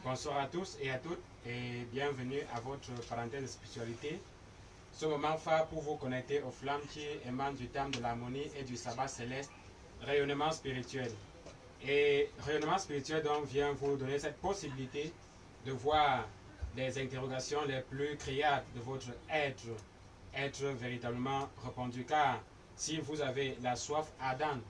Bonsoir à tous et à toutes et bienvenue à votre parenthèse de spiritualité. Ce moment phare pour vous connecter aux flammes qui émanent du temple de l'harmonie et du sabbat céleste, rayonnement spirituel. Et rayonnement spirituel donc vient vous donner cette possibilité de voir les interrogations les plus criardes de votre être véritablement répondu. Car si vous avez la soif ardente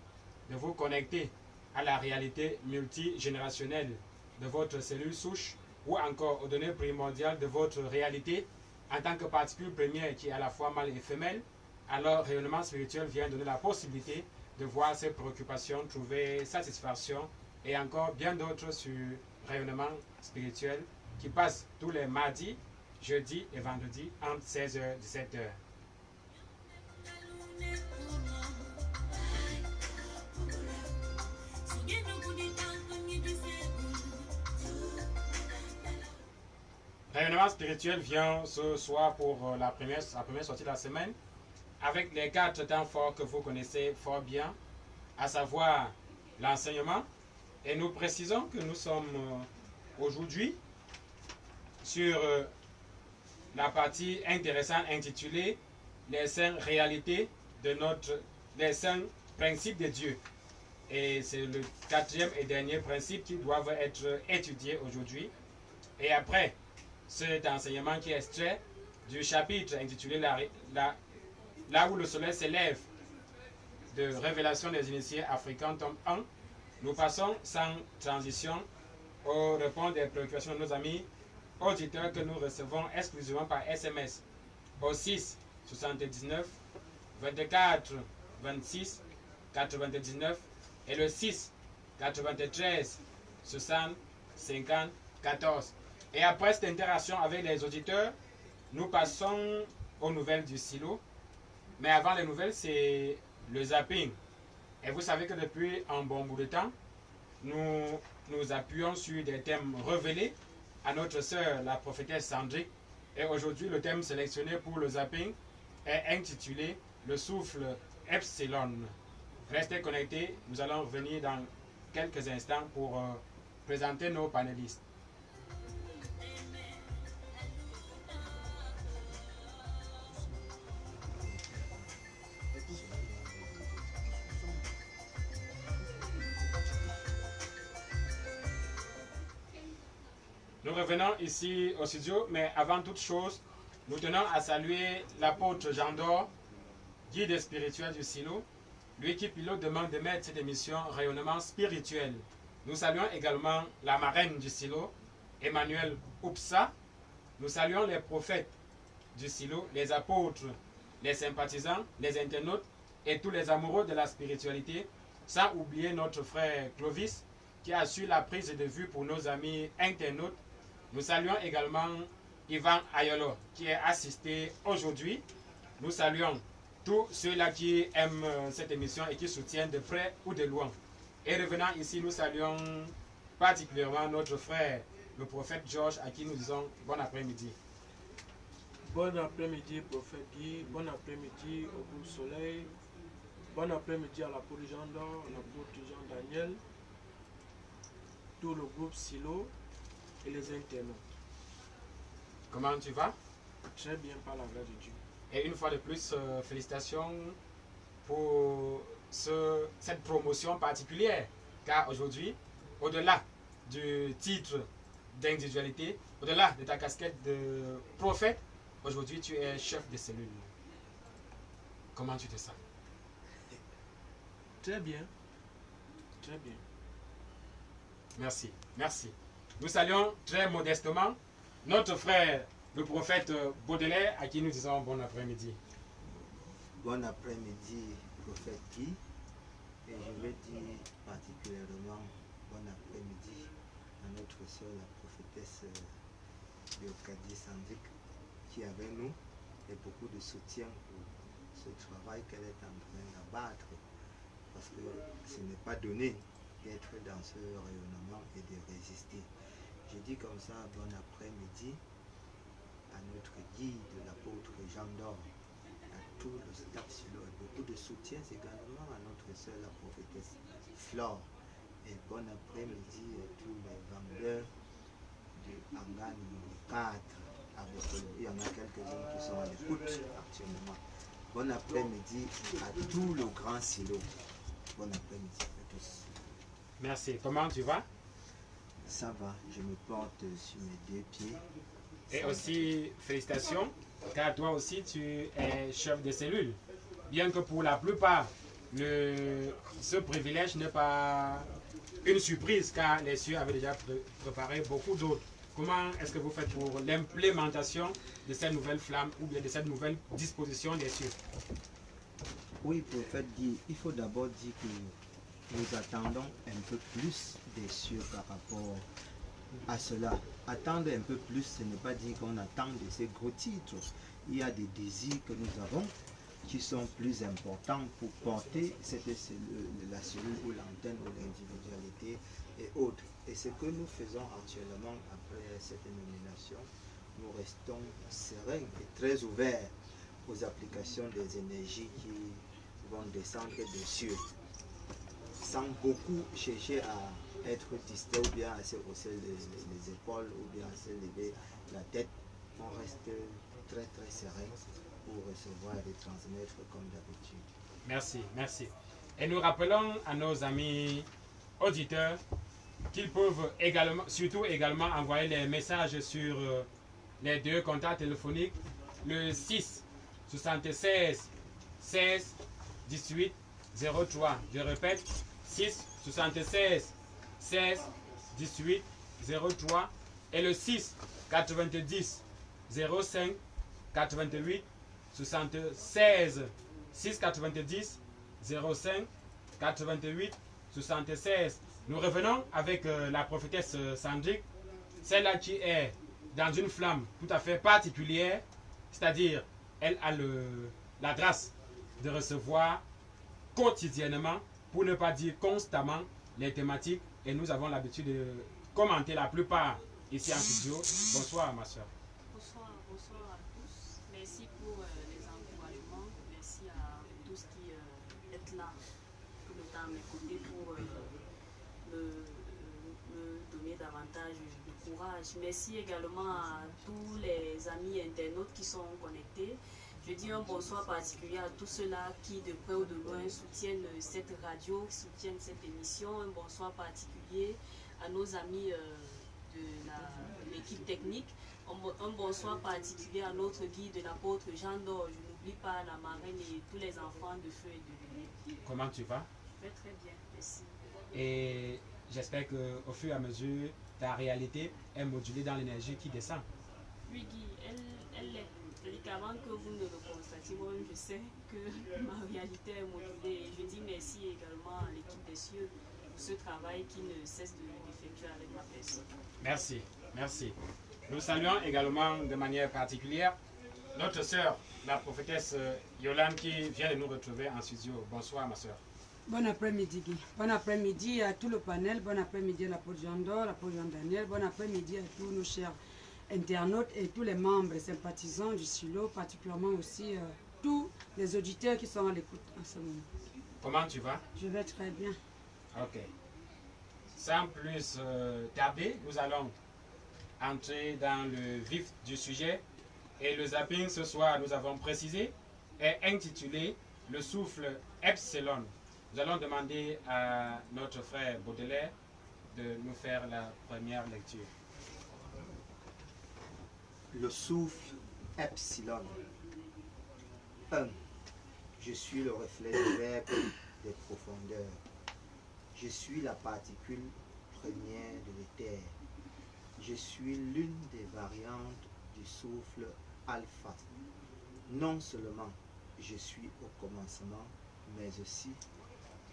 de vous connecter à la réalité multigénérationnelle de votre cellule souche ou encore aux données primordiales de votre réalité en tant que particule première qui est à la fois mâle et femelle, alors rayonnement spirituel vient donner la possibilité de voir ces préoccupations, trouver satisfaction et encore bien d'autres sur rayonnement spirituel qui passe tous les mardis, jeudis et vendredis entre 16h et 17h. Rayonnement spirituel vient ce soir pour la première sortie de la semaine avec les 4 temps forts que vous connaissez fort bien, à savoir l'enseignement. Et nous précisons que nous sommes aujourd'hui sur la partie intéressante intitulée les 5 réalités de les 5 principes de Dieu. Et c'est le 4e et dernier principe qui doivent être étudiés aujourd'hui. Et après cet enseignement qui est extrait du chapitre intitulé Là où le soleil s'élève de Révélation des initiés africains, tome 1, nous passons sans transition aux réponses des préoccupations de nos amis auditeurs que nous recevons exclusivement par SMS au 6 79 24 26 99 et le 6 93 60 50 14. Et après cette interaction avec les auditeurs, nous passons aux nouvelles du silo. Mais avant les nouvelles, c'est le zapping. Et vous savez que depuis un bon bout de temps, nous appuyons sur des thèmes révélés à notre sœur, la prophétesse Sandrick. Et aujourd'hui, le thème sélectionné pour le zapping est intitulé Le souffle Epsilon. Restez connectés, nous allons revenir dans quelques instants pour présenter nos panélistes. Nous revenons ici au studio, mais avant toute chose, nous tenons à saluer l'apôtre Jean d'Or, guide spirituel du silo, lui qui pilote demande de mettre cette émission Rayonnement spirituel. Nous saluons également la marraine du silo, Emmanuel Oupsa. Nous saluons les prophètes du silo, les apôtres, les sympathisants, les internautes et tous les amoureux de la spiritualité, sans oublier notre frère Clovis qui assure la prise de vue pour nos amis internautes. Nous saluons également Ivan Ayolo qui est assisté aujourd'hui. Nous saluons tous ceux-là qui aiment cette émission et qui soutiennent de près ou de loin. Et revenant ici, nous saluons particulièrement notre frère, le prophète Georges, à qui nous disons bon après-midi. Bon après-midi, prophète Guy. Bon après-midi au groupe Soleil. Bon après-midi à l'apôtre Jean d'Or, à l'apôtre Jean Daniel, tout le groupe Silo et les internautes. Comment tu vas? Très bien par la grâce de Dieu. Et une fois de plus, félicitations pour cette promotion particulière. Car aujourd'hui, au-delà du titre d'individualité, au-delà de ta casquette de prophète, aujourd'hui tu es chef de cellule. Comment tu te sens? Très bien. Très bien. Merci, merci. Nous saluons très modestement notre frère, le prophète Baudelaire, à qui nous disons bon après-midi. Bon après-midi, prophète Guy. Et je vais dire particulièrement bon après-midi à notre soeur, la prophétesse Léocadie Sandrick, qui est avec nous et beaucoup de soutien pour ce travail qu'elle est en train d'abattre. Parce que ce n'est pas donné d'être dans ce rayonnement et de résister. Je dis comme ça, bon après-midi à notre guide, l'apôtre Jean d'Or, à tout le staff silo et beaucoup de soutien également à notre sœur, la prophétesse Flore. Et bon après-midi à tous les vendeurs de hangar numéro 4 à Bokolo. Il y en a quelques-uns qui sont à l'écoute actuellement. Bon après-midi à tout le grand silo. Bon après-midi à tous. Merci. Comment tu vas? Ça va, je me porte sur mes deux pieds. Et aussi, félicitations, car toi aussi, tu es chef de cellule. Bien que pour la plupart, ce privilège n'est pas une surprise, car les cieux avaient déjà préparé beaucoup d'autres. Comment est-ce que vous faites pour l'implémentation de cette nouvelle flamme ou bien de cette nouvelle disposition des cieux? Oui, prophète dit, il faut d'abord dire que nous attendons un peu plus des cieux par rapport à cela. Attendre un peu plus, ce n'est pas dire qu'on attend de ces gros titres. Il y a des désirs que nous avons qui sont plus importants pour porter la cellule ou l'antenne ou l'individualité et autres. Et ce que nous faisons actuellement après cette nomination, nous restons sereins et très ouverts aux applications des énergies qui vont descendre des cieux, sans beaucoup chercher à être distrait ou bien à se hausser les épaules ou bien à se lever la tête. On reste très très serein pour recevoir et transmettre comme d'habitude. Merci, merci. Et nous rappelons à nos amis auditeurs qu'ils peuvent également, surtout également envoyer les messages sur les deux contacts téléphoniques, le 6 76 16 18 03. Je répète, 6 76 16 18 03 et le 6 90 05 88 76 6 90 05 88 76. Nous revenons avec la prophétesse Sandrick, celle-là qui est dans une flamme tout à fait particulière, c'est-à-dire elle a la grâce de recevoir quotidiennement, pour ne pas dire constamment, les thématiques, et nous avons l'habitude de commenter la plupart ici en studio. Bonsoir ma soeur. Bonsoir, bonsoir à tous. Merci pour les encouragements. Merci à tous qui êtes là tout le temps à m'écouter pour me donner davantage de courage. Merci également à tous les amis internautes qui sont connectés. Je dis un bonsoir particulier à tous ceux-là qui, de près ou de loin, soutiennent cette radio, soutiennent cette émission. Un bonsoir particulier à nos amis de l'équipe technique. Un bonsoir particulier à notre guide, l'apôtre Jean d'Or. Je n'oublie pas la marraine et tous les enfants de feu et de lumière. Comment tu vas? Je vais très bien, merci. Et j'espère qu'au fur et à mesure, ta réalité est modulée dans l'énergie qui descend. Oui, Guy, elle l'est. C'est-à-dire qu'avant que vous ne le constatiez, moi je sais que ma réalité est modulée. Et je dis merci également à l'équipe des cieux pour ce travail qui ne cesse d'effectuer avec ma personne. Merci, merci. Nous saluons également de manière particulière notre sœur, la prophétesse Yolande, qui vient de nous retrouver en studio. Bonsoir ma sœur. Bon après-midi Guy. Bon après-midi à tout le panel. Bon après-midi à l'apôtre Jean d'Or, l'apôtre Jean Daniel. Bon après-midi à tous nos chers internautes et tous les membres et sympathisants du silo, particulièrement aussi tous les auditeurs qui sont à l'écoute en ce moment. Comment tu vas? Je vais très bien. Ok. Sans plus tarder, nous allons entrer dans le vif du sujet. Et le zapping ce soir, nous avons précisé, est intitulé Le souffle Epsilon. Nous allons demander à notre frère Baudelaire de nous faire la première lecture. Le souffle Epsilon. 1. Je suis le reflet du verbe des profondeurs. Je suis la particule première de l'éther. Je suis l'une des variantes du souffle alpha. Non seulement je suis au commencement, mais aussi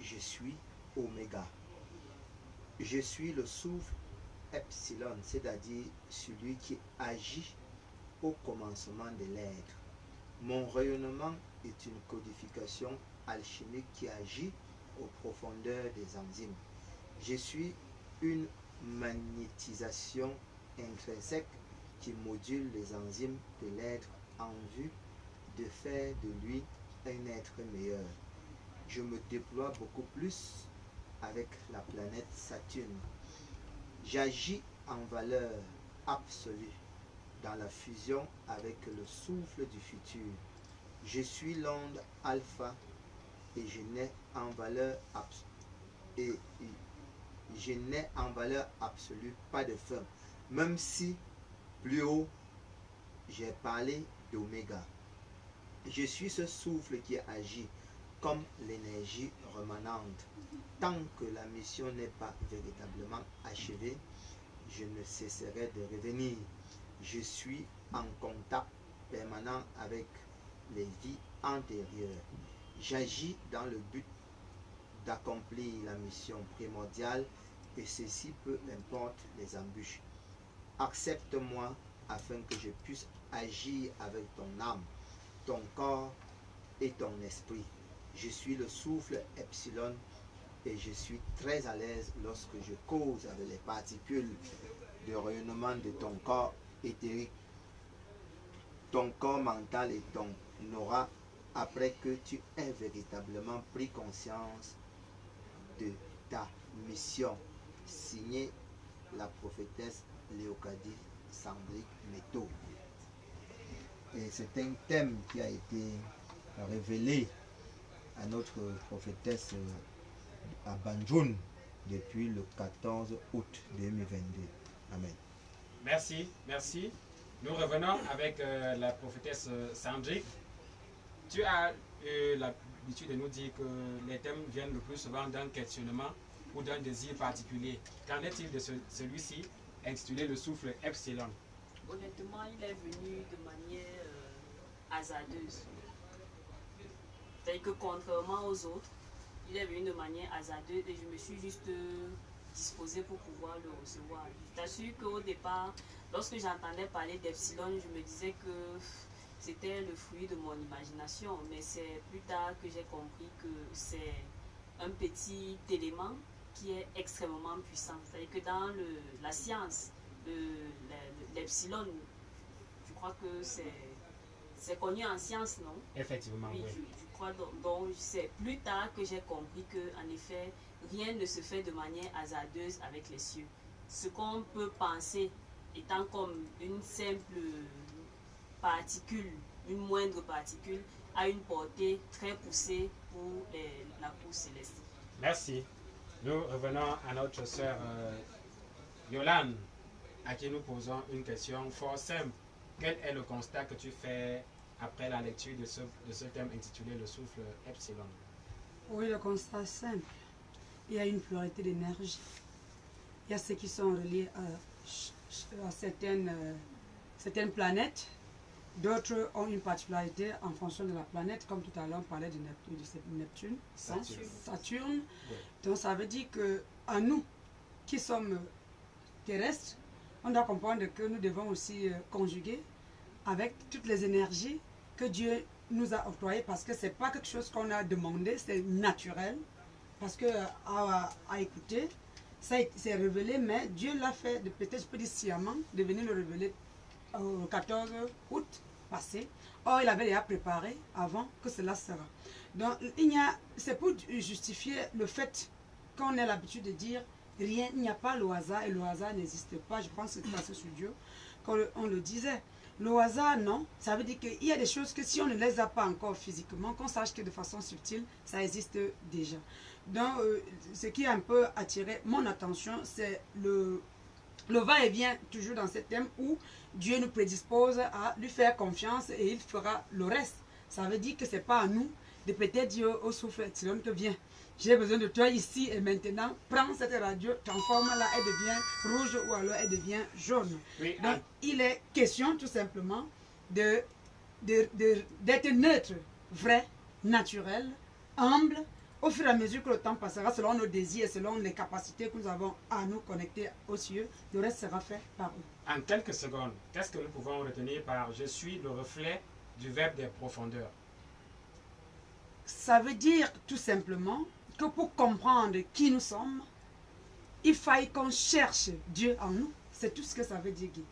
je suis oméga. Je suis le souffle epsilon, c'est-à-dire celui qui agit au commencement de l'être. Mon rayonnement est une codification alchimique qui agit aux profondeurs des enzymes. Je suis une magnétisation intrinsèque qui module les enzymes de l'être en vue de faire de lui un être meilleur. Je me déploie beaucoup plus avec la planète Saturne. J'agis en valeur absolu dans la fusion avec le souffle du futur. Je suis l'onde alpha et je n'ai en valeur absolue pas de fin, même si plus haut j'ai parlé d'oméga. Je suis ce souffle qui agit comme l'énergie remanente. Tant que la mission n'est pas véritablement achevée, je ne cesserai de revenir. Je suis en contact permanent avec les vies antérieures. J'agis dans le but d'accomplir la mission primordiale et ceci peu importe les embûches. Accepte-moi afin que je puisse agir avec ton âme, ton corps et ton esprit. Je suis le souffle epsilon et je suis très à l'aise lorsque je cause avec les particules de rayonnement de ton corps éthérique, ton corps mental et ton aura après que tu aies véritablement pris conscience de ta mission. Signé la prophétesse Léocadie Sandrick Métaux. Et c'est un thème qui a été révélé à notre prophétesse à Banjul depuis le 14 août 2022. Amen. Merci, merci. Nous revenons avec la prophétesse Sandrick. Tu as l'habitude de nous dire que les thèmes viennent le plus souvent d'un questionnement ou d'un désir particulier. Qu'en est-il de celui-ci, intitulé Le souffle epsilon? Honnêtement, il est venu de manière hasardeuse. C'est-à-dire que contrairement aux autres, il est venu de manière hasardeuse et je me suis juste disposée pour pouvoir le recevoir. Je t'assure qu'au départ, lorsque j'entendais parler d'epsilon, je me disais que c'était le fruit de mon imagination, mais c'est plus tard que j'ai compris que c'est un petit élément qui est extrêmement puissant. C'est-à-dire que dans la science, l'epsilon, je crois que c'est connu en science, non? Effectivement, oui. Je crois donc c'est plus tard que j'ai compris que, en effet, rien ne se fait de manière hasardeuse avec les cieux. Ce qu'on peut penser étant comme une simple particule, une moindre particule, a une portée très poussée pour la cour céleste. Merci. Nous revenons à notre sœur Yolande, à qui nous posons une question fort simple. Quel est le constat que tu fais après la lecture de ce thème intitulé Le souffle epsilon? Oui, le constat est simple. Il y a une pluralité d'énergie. Il y a ceux qui sont reliés à certaines planètes. D'autres ont une particularité en fonction de la planète, comme tout à l'heure on parlait de Neptune, Saturne. Oui. Donc ça veut dire qu'à nous qui sommes terrestres, on doit comprendre que nous devons aussi conjuguer avec toutes les énergies que Dieu nous a octroyées, parce que ce n'est pas quelque chose qu'on a demandé, c'est naturel, parce que à écouter, ça s'est révélé, mais Dieu l'a fait, peut-être je peux dire sciemment, de venir le révéler au 14 août passé. Or, il avait déjà préparé avant que cela sera. Donc, c'est pour justifier le fait qu'on ait l'habitude de dire rien, il n'y a pas le hasard et le hasard n'existe pas. Je pense que c'est dans ce studio qu'on le disait. Le hasard, non. Ça veut dire qu'il y a des choses que si on ne les a pas encore physiquement, qu'on sache que de façon subtile, ça existe déjà. Donc, ce qui a un peu attiré mon attention, c'est le va-et-vient toujours dans ce thème où Dieu nous prédispose à lui faire confiance et il fera le reste. Ça veut dire que ce n'est pas à nous de peut-être dire au souffle epsilon que viens, j'ai besoin de toi ici et maintenant, prends cette radio, transforme-la, elle devient rouge ou alors elle devient jaune. Oui, donc il est question tout simplement d'être neutre, vrai, naturel, humble, au fur et à mesure que le temps passera, selon nos désirs et selon les capacités que nous avons à nous connecter aux cieux, le reste sera fait par eux. En quelques secondes, qu'est-ce que nous pouvons retenir par « Je suis le reflet du verbe des profondeurs » ? Ça veut dire tout simplement que pour comprendre qui nous sommes, il faille qu'on cherche Dieu en nous. C'est tout ce que ça veut dire, Guy.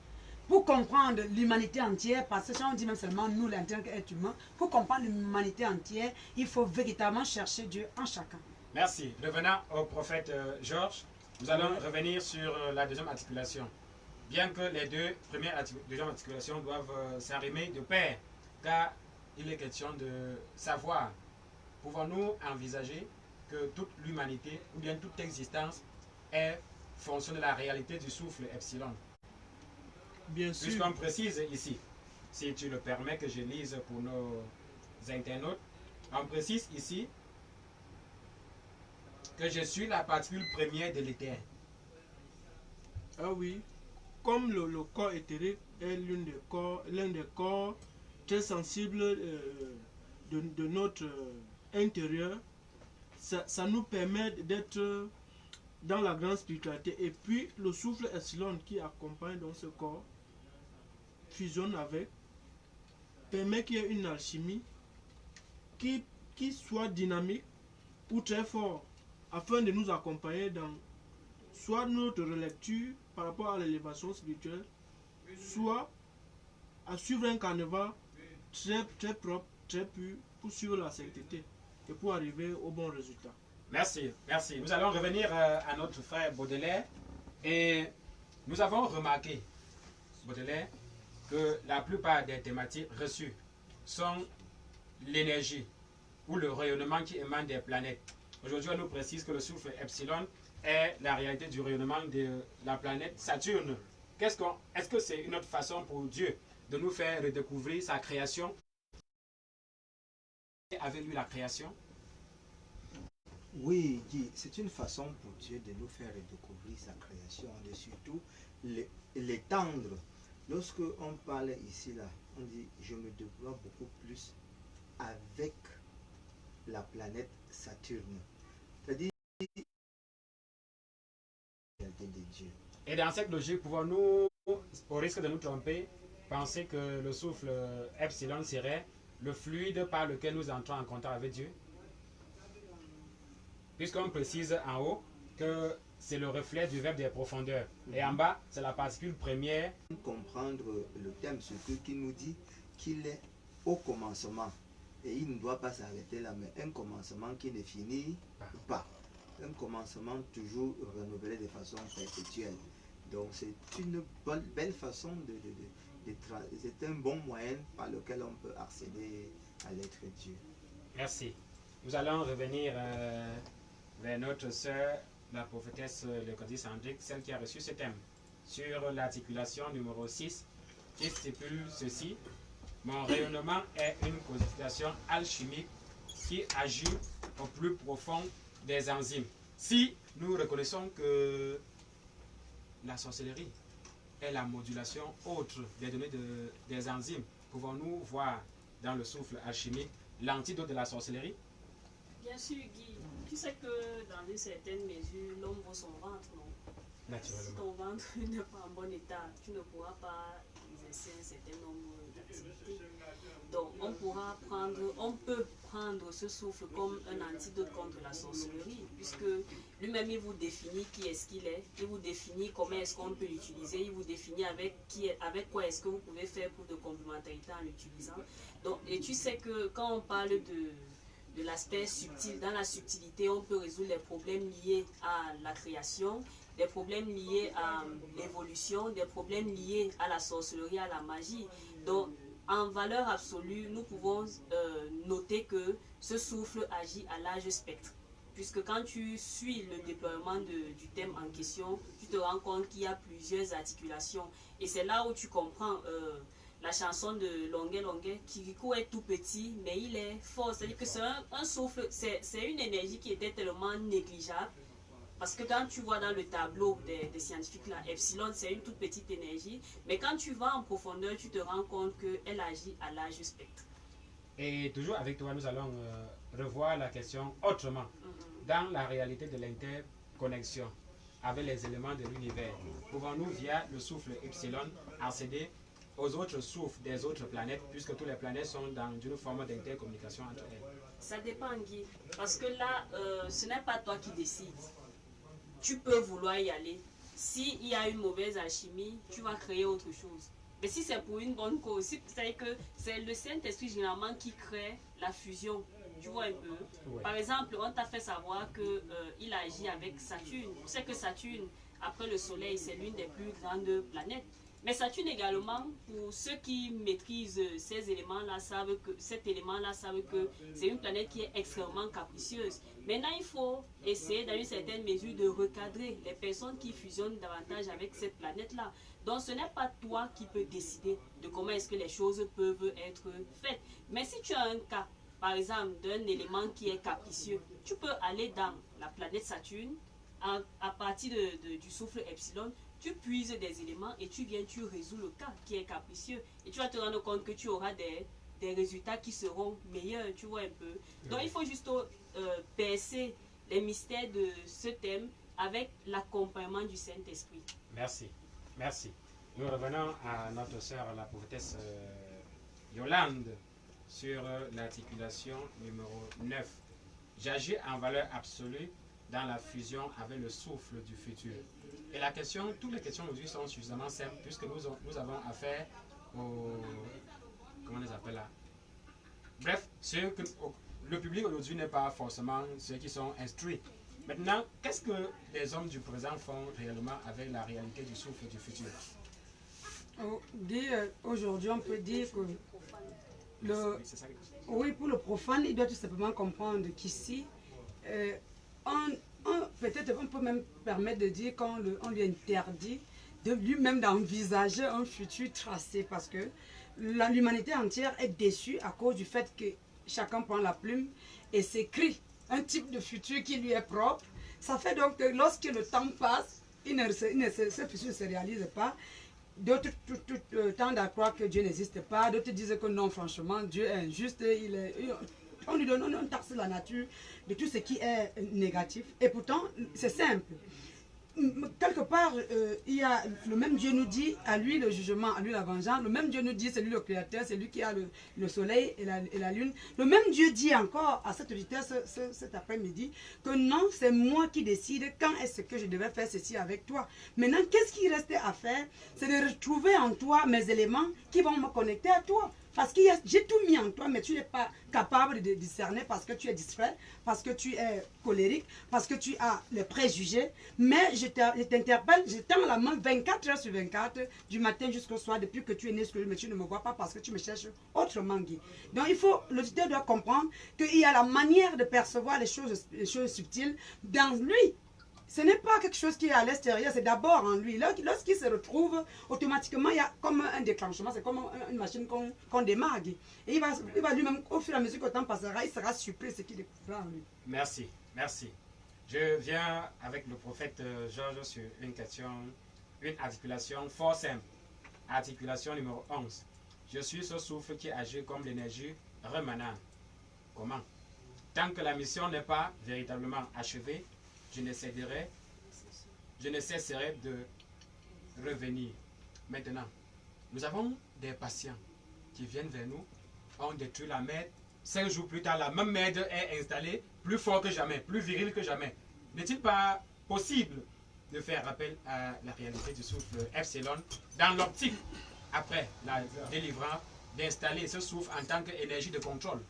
Pour comprendre l'humanité entière, parce que si on dit même seulement nous, en tant qu'être humain, pour comprendre l'humanité entière, il faut véritablement chercher Dieu en chacun. Merci. Revenant au prophète Georges, nous allons revenir sur la deuxième articulation bien que les deuxièmes articulations doivent s'arrimer de pair, car il est question de savoir, pouvons-nous envisager que toute l'humanité, ou bien toute existence, est fonction de la réalité du souffle epsilon? Bien sûr. Puisqu'on précise ici, si tu le permets que je lise pour nos internautes, on précise ici que je suis la particule première de l'éther. Ah oui, comme le corps éthérique est l'un des corps très sensibles de notre intérieur, ça nous permet d'être dans la grande spiritualité. Et puis le souffle epsilon qui accompagne dans ce corps fusionne avec, permet qu'il y ait une alchimie qui soit dynamique ou très fort, afin de nous accompagner dans soit notre relecture par rapport à l'élévation spirituelle, soit à suivre un carnaval très, très propre, très pur, pour suivre la sainteté et pour arriver au bon résultat. Merci, merci. Nous allons revenir à notre frère Baudelaire. Et nous avons remarqué, Baudelaire, que la plupart des thématiques reçues sont l'énergie ou le rayonnement qui émane des planètes. Aujourd'hui, on nous précise que le souffle epsilon est la réalité du rayonnement de la planète Saturne. Est-ce que c'est une autre façon pour Dieu de nous faire redécouvrir sa création? Avec lui, la création? Oui, Guy, c'est une façon pour Dieu de nous faire redécouvrir sa création et surtout l'étendre. Lorsque on parle ici, là, on dit « je me déploie beaucoup plus avec la planète Saturne ». C'est-à-dire de Dieu. Et dans cette logique, pouvons-nous, au risque de nous tromper, penser que le souffle epsilon serait le fluide par lequel nous entrons en contact avec Dieu? Puisqu'on précise en haut que c'est le reflet du verbe des profondeurs. Et en bas, c'est la particule première. Comprendre le thème, ce qui nous dit qu'il est au commencement. Et il ne doit pas s'arrêter là, mais un commencement qui ne finit pas. Un commencement toujours renouvelé de façon perpétuelle. Donc c'est une belle façon c'est un bon moyen par lequel on peut accéder à l'être Dieu. Merci. Nous allons revenir vers notre sœur, la prophétesse Léocadie Hendrick, celle qui a reçu ce thème, sur l'articulation numéro 6, qui stipule ceci: mon rayonnement est une codification alchimique qui agit au plus profond des enzymes. Si nous reconnaissons que la sorcellerie est la modulation autre des données des enzymes, pouvons-nous voir dans le souffle alchimique l'antidote de la sorcellerie? Bien sûr, Guy. Tu sais que dans une certaine mesure, l'homme vaut son ventre, non? Naturellement. Si ton ventre n'est pas en bon état, tu ne pourras pas exercer un certain nombre d'activités. Donc, on peut prendre ce souffle comme un antidote contre la sorcellerie, puisque lui-même, il vous définit qui est-ce qu'il est, il vous définit comment est-ce qu'on peut l'utiliser, il vous définit avec quoi est-ce que vous pouvez faire pour de complémentarité en l'utilisant. Donc, et tu sais que quand on parle de l'aspect subtil, dans la subtilité, on peut résoudre les problèmes liés à la création, des problèmes liés à l'évolution, des problèmes liés à la sorcellerie, à la magie. Donc, en valeur absolue, nous pouvons noter que ce souffle agit à large spectre. Puisque quand tu suis le déploiement du thème en question, tu te rends compte qu'il y a plusieurs articulations. Et c'est là où tu comprends la chanson de Longuet Longuet, Kirikou est tout petit, mais il est fort. C'est-à-dire que c'est un souffle, c'est une énergie qui était tellement négligeable. Parce que quand tu vois dans le tableau des scientifiques, là, epsilon, c'est une toute petite énergie. Mais quand tu vas en profondeur, tu te rends compte qu'elle agit à large spectre. Et toujours avec toi, nous allons revoir la question autrement. Dans la réalité de l'interconnexion avec les éléments de l'univers, pouvons-nous, via le souffle epsilon, accéder aux autres souffles des autres planètes, puisque toutes les planètes sont dans une forme d'intercommunication entre elles? Ça dépend, Guy. Parce que là, ce n'est pas toi qui décides. Tu peux vouloir y aller. S'il y a une mauvaise alchimie, tu vas créer autre chose. Mais si c'est pour une bonne cause, c'est-à-dire que c'est le Saint-Esprit généralement qui crée la fusion. Tu vois un peu. Ouais. Par exemple, on t'a fait savoir qu'il agit avec Saturne. Tu sais que Saturne, après le Soleil, c'est l'une des plus grandes planètes. Mais Saturne également, pour ceux qui maîtrisent ces éléments-là, cet élément-là savent que c'est une planète qui est extrêmement capricieuse. Maintenant, il faut essayer dans une certaine mesure de recadrer les personnes qui fusionnent davantage avec cette planète-là. Donc, ce n'est pas toi qui peux décider de comment est-ce que les choses peuvent être faites. Mais si tu as un cas, par exemple, d'un élément qui est capricieux, tu peux aller dans la planète Saturne, à partir du souffle Epsilon, tu puises des éléments et tu résous le cas qui est capricieux. Et tu vas te rendre compte que tu auras des résultats qui seront meilleurs, tu vois un peu. Donc il faut juste percer les mystères de ce thème avec l'accompagnement du Saint-Esprit. Merci. Merci. Nous revenons à notre sœur, la prophétesse Yolande, sur l'articulation numéro 9. J'agis en valeur absolue dans la fusion avec le souffle du futur. Et la question, toutes les questions aujourd'hui sont suffisamment simples puisque nous avons affaire au... Comment on les appelle là? Bref, le public aujourd'hui n'est pas forcément ceux qui sont instruits. Maintenant, qu'est-ce que les hommes du présent font réellement avec la réalité du souffle du futur? Aujourd'hui, on peut dire que oui, pour le profane, il doit tout simplement comprendre qu'ici, peut-être on peut même permettre de dire qu'on lui interdit de lui-même d'envisager un futur tracé parce que l'humanité entière est déçue à cause du fait que chacun prend la plume et s'écrit un type de futur qui lui est propre. Ça fait donc que lorsque le temps passe, ce futur ne se réalise pas. D'autres tendent à croire que Dieu n'existe pas, d'autres disent que non, franchement, Dieu est injuste, on lui donne, on taxe la nature de tout ce qui est négatif. Et pourtant, c'est simple. Quelque part, il y a le même Dieu nous dit, à lui le jugement, à lui la vengeance. Le même Dieu nous dit, c'est lui le créateur, c'est lui qui a le soleil et la lune. Le même Dieu dit encore à cette vitesse cet après-midi que non, c'est moi qui décide quand est-ce que je devais faire ceci avec toi. Maintenant, qu'est-ce qui reste à faire? C'est de retrouver en toi mes éléments qui vont me connecter à toi. Parce que j'ai tout mis en toi, mais tu n'es pas capable de discerner parce que tu es distrait, parce que tu es colérique, parce que tu as les préjugés. Mais je t'interpelle, je tends la main 24 heures sur 24, du matin jusqu'au soir, depuis que tu es né, mais tu ne me vois pas parce que tu me cherches autrement, Guy. Donc l'auditeur doit comprendre qu'il y a la manière de percevoir les choses subtiles dans lui. Ce n'est pas quelque chose qui est à l'extérieur, c'est d'abord en lui. Lorsqu'il se retrouve, automatiquement, il y a comme un déclenchement, c'est comme une machine qu'on démarre. Et il va lui-même, au fur et à mesure que le temps passera, il sera surpris ce qu'il découvrira en lui. Merci, merci. Je viens avec le prophète Georges sur une question, une articulation fort simple. Articulation numéro 11. Je suis ce souffle qui agit comme l'énergie remanente. Comment? Tant que la mission n'est pas véritablement achevée, je ne cesserai de revenir. Maintenant, nous avons des patients qui viennent vers nous, on détruit la merde. 5 jours plus tard, la même merde est installée, plus fort que jamais, plus viril que jamais. N'est-il pas possible de faire appel à la réalité du souffle Epsilon dans l'optique, après la délivrance, d'installer ce souffle en tant qu'énergie de contrôle?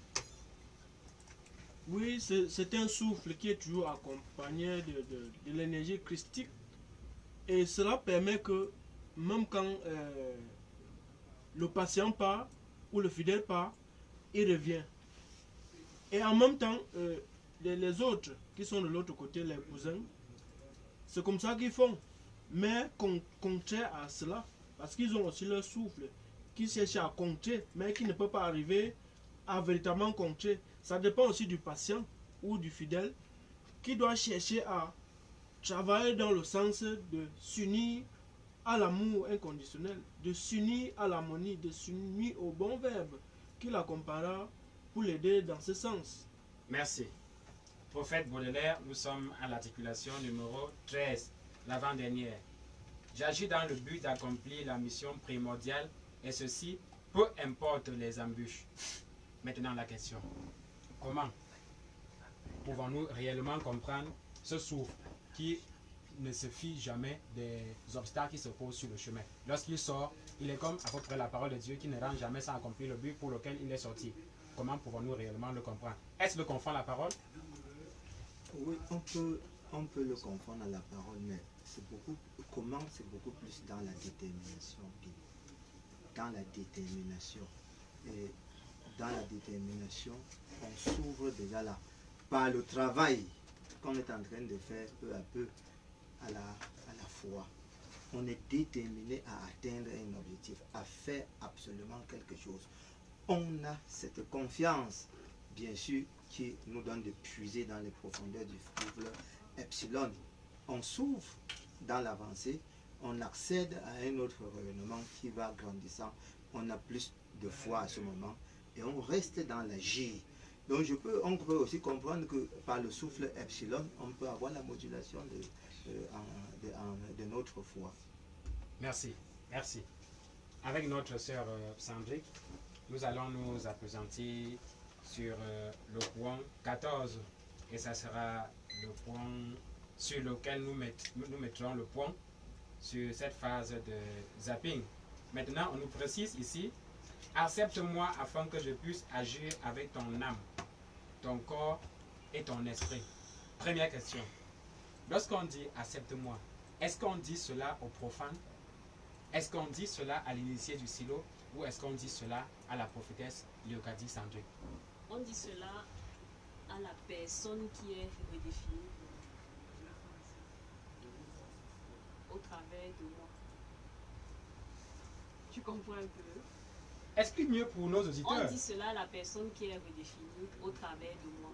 Oui, c'est un souffle qui est toujours accompagné de l'énergie christique. Et cela permet que, même quand le patient part, ou le fidèle part, il revient. Et en même temps, les autres qui sont de l'autre côté, les cousins, c'est comme ça qu'ils font. Mais contraire à cela, parce qu'ils ont aussi leur souffle, qui cherche à compter, mais qui ne peut pas arriver à véritablement compter. Ça dépend aussi du patient ou du fidèle qui doit chercher à travailler dans le sens de s'unir à l'amour inconditionnel, de s'unir à l'harmonie, de s'unir au bon verbe qui l'accompagnera pour l'aider dans ce sens. Merci. Prophète Baudelaire, nous sommes à l'articulation numéro 13, l'avant-dernière. J'agis dans le but d'accomplir la mission primordiale et ceci, peu importe les embûches. Maintenant la question. Comment pouvons-nous réellement comprendre ce souffle qui ne se fie jamais des obstacles qui se posent sur le chemin? Lorsqu'il sort, il est comme à peu près la parole de Dieu qui ne rend jamais sans accomplir le but pour lequel il est sorti. comment pouvons-nous réellement le comprendre? Est-ce le confondre à la parole? Oui, on peut le confondre à la parole, mais c'est beaucoup, comment c'est beaucoup plus dans la détermination. Dans la détermination. Et dans la détermination, on s'ouvre déjà là. Par le travail qu'on est en train de faire peu à peu à la foi. On est déterminé à atteindre un objectif, à faire absolument quelque chose. On a cette confiance, bien sûr, qui nous donne de puiser dans les profondeurs du fleuve Epsilon. On s'ouvre dans l'avancée, on accède à un autre rayonnement qui va grandissant. On a plus de foi à ce moment et on reste dans l'agir. Donc on peut aussi comprendre que par le souffle Epsilon, on peut avoir la modulation de notre foi. Merci, merci. Avec notre sœur Sandrick, nous allons nous appesantir sur le point 14 et ça sera le point sur lequel nous mettrons le point sur cette phase de zapping. Maintenant, on nous précise ici, accepte-moi afin que je puisse agir avec ton âme, ton corps et ton esprit. Première question. Lorsqu'on dit accepte-moi, est-ce qu'on dit cela aux profanes? Est-ce qu'on dit cela à l'initié du silo ou est-ce qu'on dit cela à la prophétesse Léocadie Sandrick? On dit cela à la personne qui est redéfinie au travers de moi. Tu comprends un peu? Explique mieux pour nos auditeurs. On dit cela à la personne qui est redéfinie au travers de moi.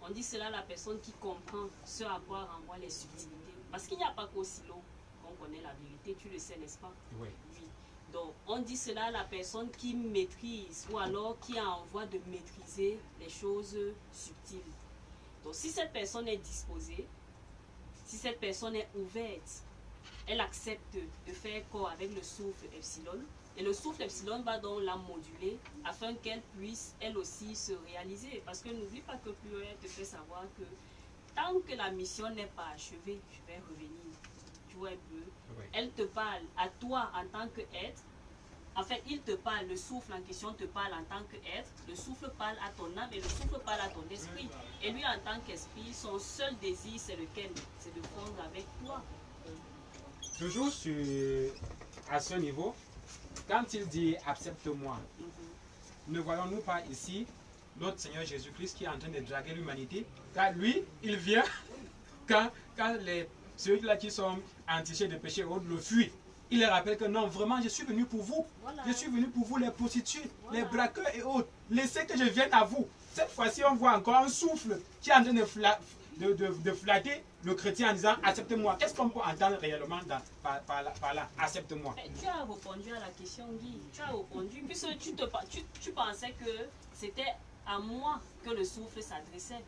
On dit cela à la personne qui comprend ce à quoi renvoient les subtilités. Parce qu'il n'y a pas qu'au silo qu'on connaît la vérité, tu le sais, n'est-ce pas? Oui. Oui. Donc, on dit cela à la personne qui maîtrise ou alors qui a en voie de maîtriser les choses subtiles. Donc, si cette personne est disposée, si cette personne est ouverte, elle accepte de faire corps avec le souffle Epsilon. Et le souffle Epsilon va donc la moduler afin qu'elle puisse, elle aussi, se réaliser. Parce que n'oublie pas que plus elle te fait savoir que tant que la mission n'est pas achevée, je vais revenir. Tu vois un peu? Oui. Elle te parle à toi en tant qu'être. En fait, il te parle, le souffle en question te parle en tant qu'être. Le souffle parle à ton âme et le souffle parle à ton esprit. Et lui, en tant qu'esprit, son seul désir, c'est lequel? C'est de fondre avec toi. Toujours à ce niveau, quand il dit accepte-moi, ne voyons-nous pas ici notre Seigneur Jésus-Christ qui est en train de draguer l'humanité? Car lui, il vient quand ceux-là qui sont entichés de péché autres le fuient. Il leur rappelle que non, vraiment, je suis venu pour vous. Voilà. Je suis venu pour vous, les prostituées, Voilà. les braqueurs et autres. Laissez que je vienne à vous. Cette fois-ci, on voit encore un souffle qui est en train de flatter le chrétien en disant accepte-moi. Qu'est-ce qu'on peut entendre réellement par là? Accepte-moi. Tu as répondu à la question, Guy. Tu as répondu, puisque tu pensais que c'était à moi que le souffle s'adressait.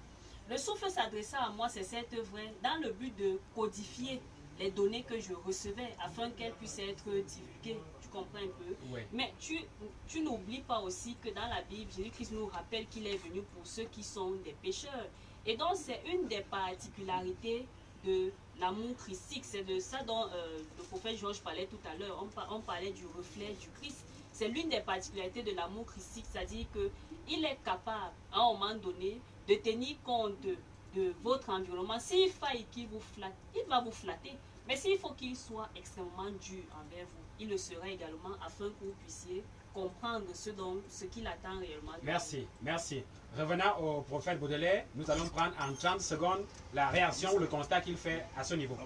Le souffle s'adressait à moi, c'est cette œuvre dans le but de codifier les données que je recevais afin qu'elles puissent être divulguées. Tu comprends un peu? Oui. Mais tu n'oublies pas aussi que dans la Bible, Jésus-Christ nous rappelle qu'il est venu pour ceux qui sont des pécheurs. Et donc, c'est une des particularités de l'amour christique. C'est de ça dont le prophète Georges parlait tout à l'heure. On parlait du reflet du Christ. C'est l'une des particularités de l'amour christique, c'est-à-dire qu'il est capable, à un moment donné, de tenir compte de votre environnement. S'il faille qu'il vous flatte, il va vous flatter. Mais s'il faut qu'il soit extrêmement dur envers vous, il le sera également afin que vous puissiez comprendre ce qu'il attend réellement. Merci, merci. Revenant au prophète Baudelaire, nous allons prendre en 30 secondes la réaction ou le constat qu'il fait à ce niveau.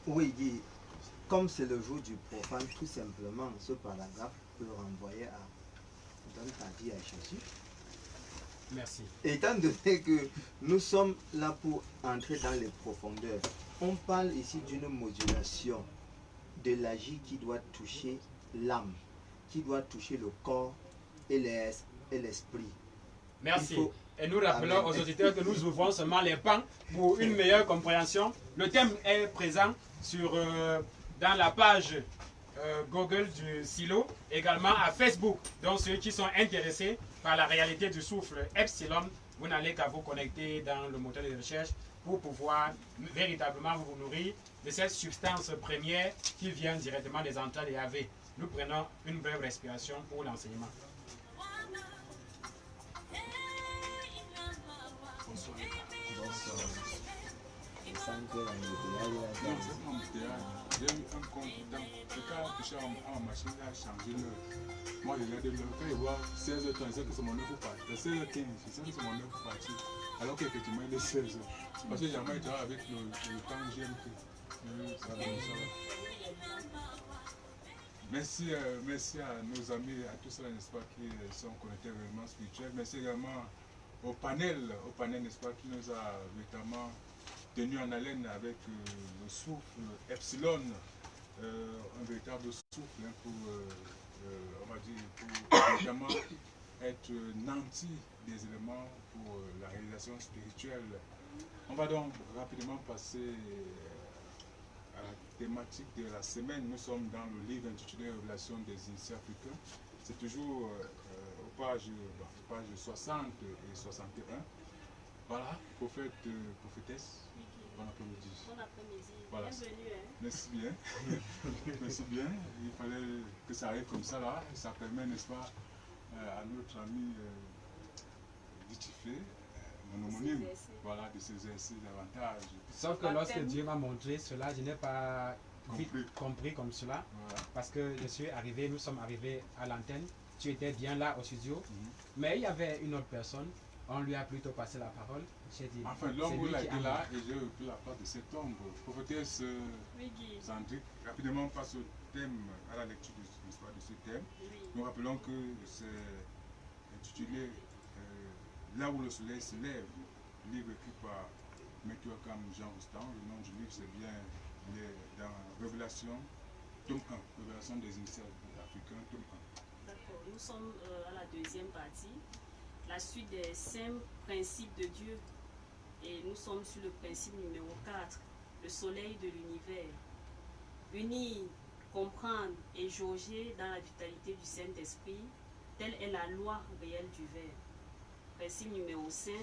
Oui, Guy, comme c'est le jour du profane, tout simplement, ce paragraphe peut renvoyer à donne ta vie à Jésus. Merci. Étant donné que nous sommes là pour entrer dans les profondeurs, on parle ici d'une modulation de l'agir qui doit toucher l'âme, qui doit toucher le corps et l'esprit. Merci. Il faut- Et nous rappelons Amen. aux auditeurs que nous ouvrons seulement les pans pour une meilleure compréhension. Le thème est présent dans la page Google du Silo, également à Facebook. Donc ceux qui sont intéressés par la réalité du souffle Epsilon, vous n'allez qu'à vous connecter dans le moteur de recherche pour pouvoir véritablement vous nourrir de cette substance première qui vient directement des entrailles des AV. Nous prenons une brève respiration pour l'enseignement. sens que l'embouteillage Non, là, c'est pas embouteillage. J'ai eu un compte dans le cas où touché à ma machine, il a changé l'heure. Moi, je regarde l'heure. Quand il voit 16h30, il sait que c'est mon heure pour partir. C'est 16h15, il sait que c'est mon heure pour partir. Alors qu'effectivement, il est 16h. Parce que jamais il travaille avec le temps GMT. Ça va. Merci, merci à nos amis, à tous ceux, n'est-ce pas, qui sont connectés vraiment spirituels. Merci également au panel, n'est-ce pas, qui nous a notamment tenu en haleine avec le souffle Epsilon, un véritable souffle hein, pour, on va dire, pour notamment être nanti des éléments pour la réalisation spirituelle. On va donc rapidement passer à la thématique de la semaine. Nous sommes dans le livre intitulé Révélation des initiés africains. C'est toujours aux pages 60 et 61. Voilà, prophète, prophétesse. Bon après-midi. Bon après-midi. Voilà. Bienvenue. Hein. Merci bien. Merci bien. Il fallait que ça arrive comme ça là. Ça permet, n'est-ce pas, à notre ami Vitifé, mon homonyme, voilà, de s'exercer davantage. Sauf que lorsque Dieu m'a montré cela, je n'ai pas vite compris comme cela. Voilà. Parce que je suis arrivé, nous sommes arrivés à l'antenne. Tu étais bien là au studio. Mais il y avait une autre personne. On lui a plutôt passé la parole. J'ai dit, Enfin, l'ombre il a été là et j'ai repris la part de cette ombre. Prophétesse Sandrick, rapidement passe au thème, à la lecture de l'histoire de ce thème. Oui. Nous rappelons que c'est intitulé Là où le soleil se lève, livre écrit par Maître Wakam Jean Roustan. Le nom du livre, c'est bien, il est dans Révélation, tome 1, Révélation des initiés africains, tome 1. D'accord. Nous sommes à la deuxième partie, la suite des 5 principes de Dieu. Et nous sommes sur le principe numéro 4, le soleil de l'univers. Unir, comprendre et jauger dans la vitalité du Saint-Esprit, telle est la loi réelle du Verbe. Principe numéro 5,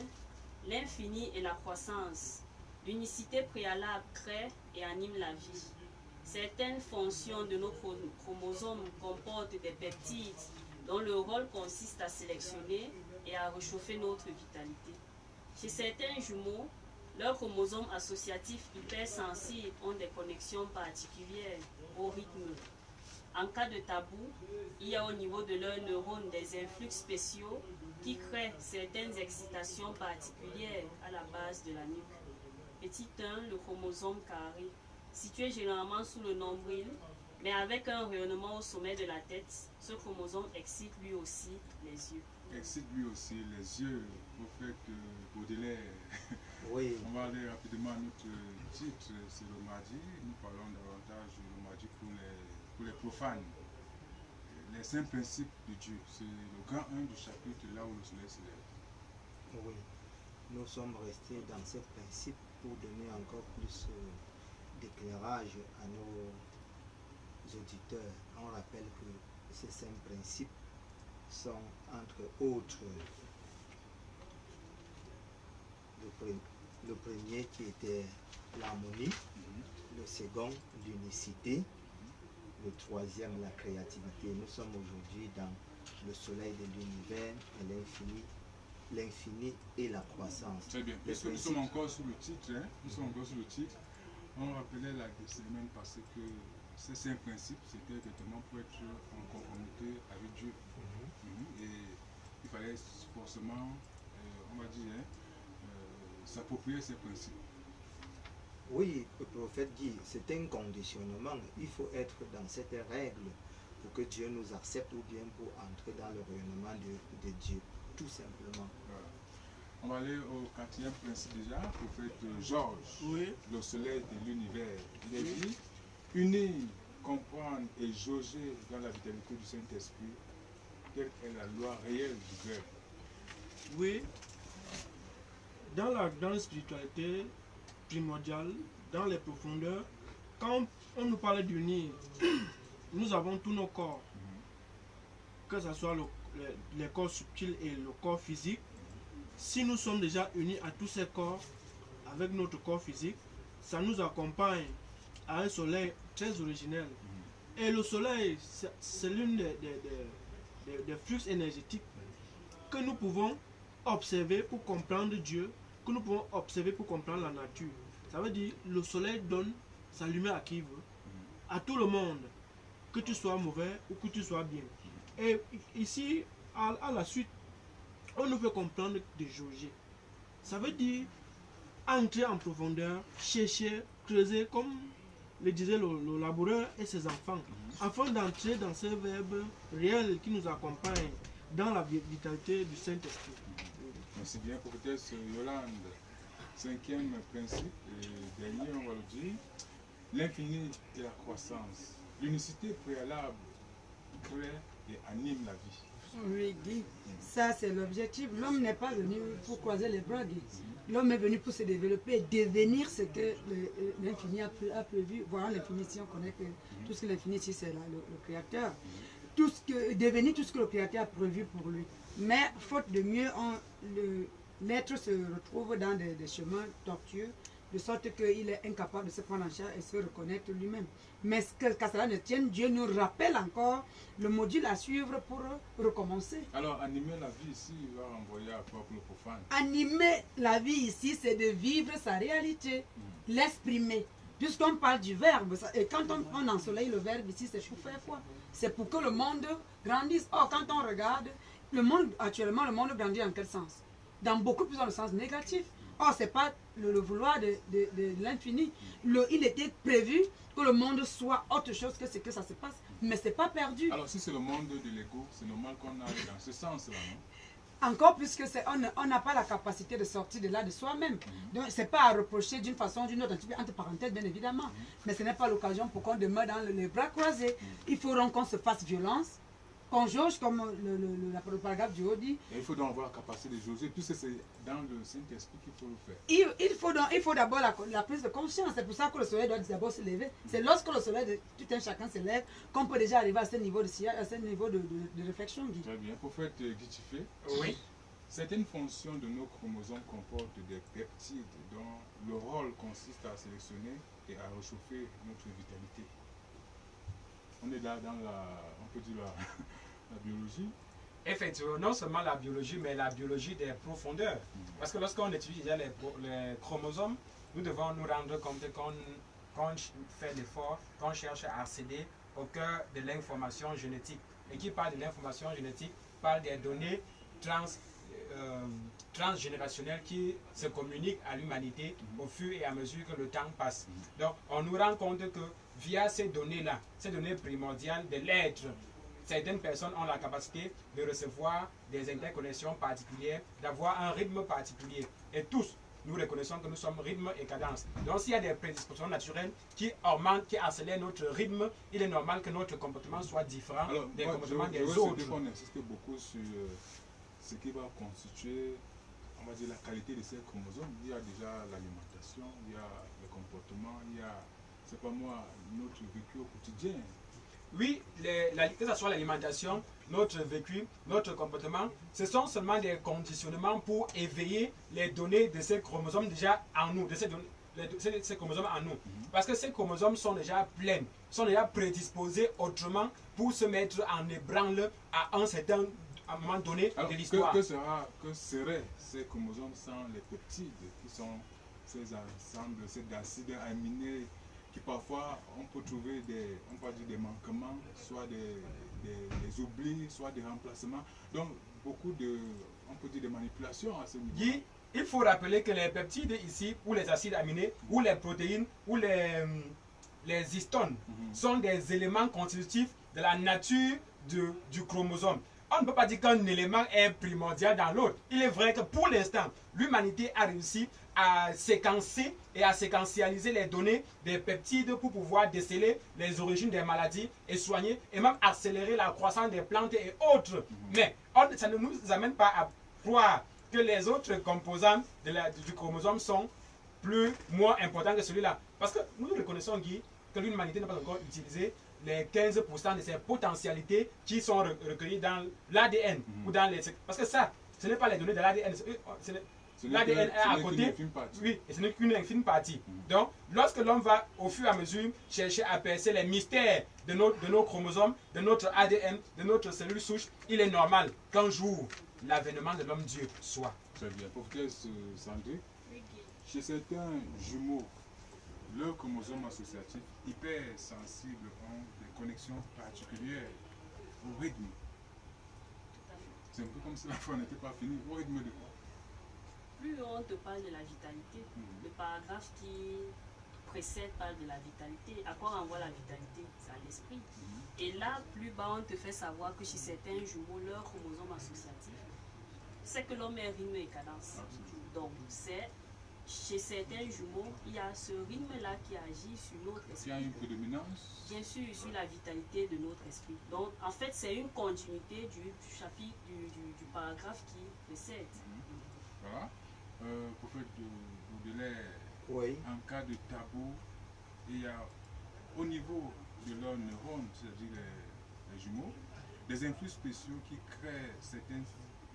l'infini et la croissance. L'unicité préalable crée et anime la vie. Certaines fonctions de nos chromosomes comportent des peptides dont le rôle consiste à sélectionner et à réchauffer notre vitalité. Chez certains jumeaux, leurs chromosomes associatifs hypersensibles ont des connexions particulières au rythme. En cas de tabou, il y a au niveau de leurs neurones des influx spéciaux qui créent certaines excitations particulières à la base de la nuque. Petit 1, le chromosome carré, situé généralement sous le nombril, mais avec un rayonnement au sommet de la tête, ce chromosome excite lui aussi les yeux. Excite lui aussi les yeux, prophète Baudelaire. Oui, On va aller rapidement à notre titre, c'est le mardi. Nous parlons davantage du mardi pour les profanes. Les 5 principes de Dieu, c'est le grand 1 du chapitre là où le soleil se lève. oui. Nous sommes restés dans ces principes pour donner encore plus d'éclairage à nos auditeurs. On rappelle que ces 5 principes sont entre autres le premier qui était l'harmonie, le second l'unicité, le troisième la créativité. Nous sommes aujourd'hui dans le soleil de l'univers et l'infini et la croissance. Très bien, puisque nous sommes encore sur le titre, on rappelait la semaine passée que ces 5 principes, c'était exactement pour être en conformité avec Dieu. Et il fallait forcément, on va dire, s'approprier ces principes. Oui, le prophète dit, c'est un conditionnement. Il faut être dans cette règle pour que Dieu nous accepte ou bien pour entrer dans le rayonnement de Dieu, tout simplement. Voilà. On va aller au 4e principe déjà, prophète Georges, Oui. le soleil de l'univers. Il est dit, unir, comprendre et jauger dans la vitalité du Saint-Esprit, telle est la loi réelle du Verbe. Oui. Dans la spiritualité primordiale, dans les profondeurs, quand on nous parle d'unir, nous avons tous nos corps, que ce soit les corps subtils et le corps physique. Si nous sommes déjà unis à tous ces corps, avec notre corps physique, ça nous accompagne à un soleil très originel. Et le soleil, c'est l'une des flux énergétiques que nous pouvons observer pour comprendre Dieu, que nous pouvons observer pour comprendre la nature. Ça veut dire le soleil donne sa lumière à qui il veut, à tout le monde, que tu sois mauvais ou que tu sois bien. Et ici, à la suite, on nous fait comprendre de jauger. Ça veut dire entrer en profondeur, chercher, creuser, comme le disait le laboureur et ses enfants, afin d'entrer dans ce verbe réel qui nous accompagne dans la vitalité du Saint-Esprit. Merci bien, prophétesse Yolande. Cinquième principe, et dernier, on va le dire, l'infini et la croissance. L'unicité préalable crée et anime la vie. Oui, Guy, ça c'est l'objectif. L'homme n'est pas venu pour croiser les bras, Guy. L'homme est venu pour se développer, devenir ce que l'infini a prévu. Voilà, l'infini, si on connaît que tout ce que l'infini ici, c'est le Créateur. Devenir tout ce que le Créateur a prévu pour lui. Mais, faute de mieux, l'être se retrouve dans des chemins tortueux, de sorte qu'il est incapable de se prendre en charge et se reconnaître lui-même. Mais qu'à cela ne tienne, Dieu nous rappelle encore le module à suivre pour recommencer. Alors, animer la vie ici, il va renvoyer à quoi pour le profane? Animer la vie ici, c'est de vivre sa réalité, l'exprimer. Puisqu'on parle du verbe, et quand on ensoleille le verbe ici, c'est pour faire quoi? C'est pour que le monde grandisse. Or, quand on regarde, le monde, actuellement, le monde grandit en quel sens? Dans beaucoup plus dans le sens négatif. Or, ce n'est pas le vouloir de l'infini. Il était prévu que le monde soit autre chose que ce que ça se passe. Mais ce n'est pas perdu. Alors, si c'est le monde de l'ego, c'est normal qu'on aille dans ce sens-là, non? Encore plus que on n'a pas la capacité de sortir de là de soi-même. Donc, ce n'est pas à reprocher d'une façon ou d'une autre, entre parenthèses, bien évidemment. Mais ce n'est pas l'occasion pour qu'on demeure dans les bras croisés. Il faudra qu'on se fasse violence, qu'on jauge, comme le paragraphe du haut dit. Et il faut donc avoir la capacité de jauger. Tout ça, c'est dans le Saint-Esprit qu'il faut le faire. Il faut d'abord la prise de conscience. C'est pour ça que le soleil doit d'abord se lever. C'est lorsque le soleil de tout un chacun se lève qu'on peut déjà arriver à ce niveau de réflexion. Guy. Très bien. Prophète Guitifé, Oui. certaines fonctions de nos chromosomes comportent des peptides dont le rôle consiste à sélectionner et à réchauffer notre vitalité. On est là dans on peut dire la biologie. Effectivement, non seulement la biologie, mais la biologie des profondeurs. Parce que lorsqu'on étudie déjà les chromosomes, nous devons nous rendre compte qu'on fait l'effort, qu'on cherche à accéder au cœur de l'information génétique. Et qui parle de l'information génétique parle des données transgénérationnelles qui se communiquent à l'humanité au fur et à mesure que le temps passe. Donc, on nous rend compte que via ces données-là, ces données primordiales de l'être, certaines personnes ont la capacité de recevoir des interconnexions particulières, d'avoir un rythme particulier. Et tous, nous reconnaissons que nous sommes rythme et cadence. Donc s'il y a des prédispositions naturelles qui augmentent, qui accélèrent notre rythme, il est normal que notre comportement soit différent des comportements des autres. On insiste beaucoup sur ce qui va constituer, on va dire, la qualité de ces chromosomes. Il y a déjà l'alimentation, il y a le comportement, il y a, c'est pas moi, notre vécu au quotidien. Oui, que ce soit l'alimentation, notre vécu, notre comportement, ce sont seulement des conditionnements pour éveiller les données de ces chromosomes déjà en nous, de ces chromosomes en nous. Parce que ces chromosomes sont déjà pleins, sont déjà prédisposés autrement pour se mettre en ébranle à un moment donné de l'histoire. Que seraient ces chromosomes sans les peptides qui sont ces ensembles, ces acides aminés qui parfois on peut trouver des manquements, soit des oublis, soit des remplacements. Donc beaucoup on peut dire des manipulations à ce niveau. Il faut rappeler que les peptides ici, ou les acides aminés, ou les protéines, ou les histones, sont des éléments constitutifs de la nature du chromosome. On ne peut pas dire qu'un élément est primordial dans l'autre. Il est vrai que pour l'instant, l'humanité a réussi à séquencer et à séquentialiser les données des peptides pour pouvoir déceler les origines des maladies et soigner et même accélérer la croissance des plantes et autres. Mais ça ne nous amène pas à croire que les autres composants du chromosome sont moins importants que celui-là. Parce que nous reconnaissons, Guy, que l'humanité n'a pas encore utilisé les 15% de ces potentialités qui sont recueillies dans l'ADN ou dans les... Parce que ça, ce n'est pas les données de l'ADN. L'ADN est à côté. Oui, et ce n'est qu'une infime partie. Donc, lorsque l'homme va au fur et à mesure chercher à percer les mystères de nos chromosomes, de notre ADN, de notre cellule souche, il est normal qu'un jour, l'avènement de l'homme-dieu soit. Très bien. Prophétesse Sandrine, chez certains jumeaux leurs chromosomes associatifs hypersensibles ont des connexions particulières au rythme. C'est un peu comme si la fois n'était pas finie. Au rythme de quoi? Plus on te parle de la vitalité, le paragraphe qui précède parle de la vitalité. À quoi renvoie la vitalité? C'est à l'esprit. Et là, plus bas, on te fait savoir que chez certains jumeaux, leur chromosome associatif, c'est que l'homme est rythme et cadence. Donc, c'est chez certains jumeaux, il y a ce rythme-là qui agit sur notre Il y esprit. a une prédominance. Bien sûr, sur la vitalité de notre esprit. Donc, en fait, c'est une continuité du chapitre, du paragraphe qui précède. Voilà. Prophète Baudelaire, Oui. en cas de tabou, il y a au niveau de leurs neurones, c'est-à-dire les jumeaux, des influx spéciaux qui créent certaines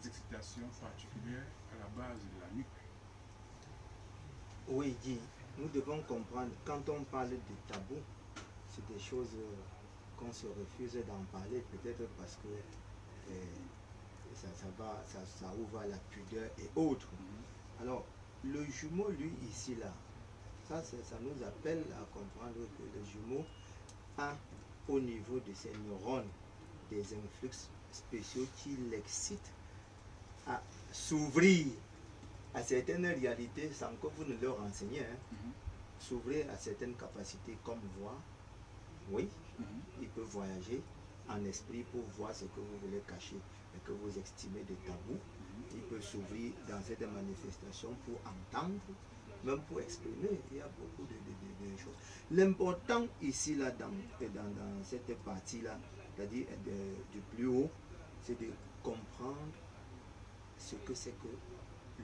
excitations particulières à la base de la nuque. Oui, dit, nous devons comprendre, quand on parle de tabou, c'est des choses qu'on se refuse d'en parler, peut-être parce que ça ouvre à la pudeur et autres. Alors, le jumeau, lui, ici, là, ça nous appelle à comprendre que le jumeau a, au niveau de ses neurones, des influx spéciaux qui l'excitent à s'ouvrir à certaines réalités sans que vous ne leur enseignez, s'ouvrir à certaines capacités comme voir, oui, il peut voyager en esprit pour voir ce que vous voulez cacher et que vous estimez de tabou. Il peut s'ouvrir dans cette manifestation pour entendre, même pour exprimer. Il y a beaucoup de choses. L'important ici, là, dans cette partie-là, c'est-à-dire du plus haut, c'est de comprendre ce que c'est que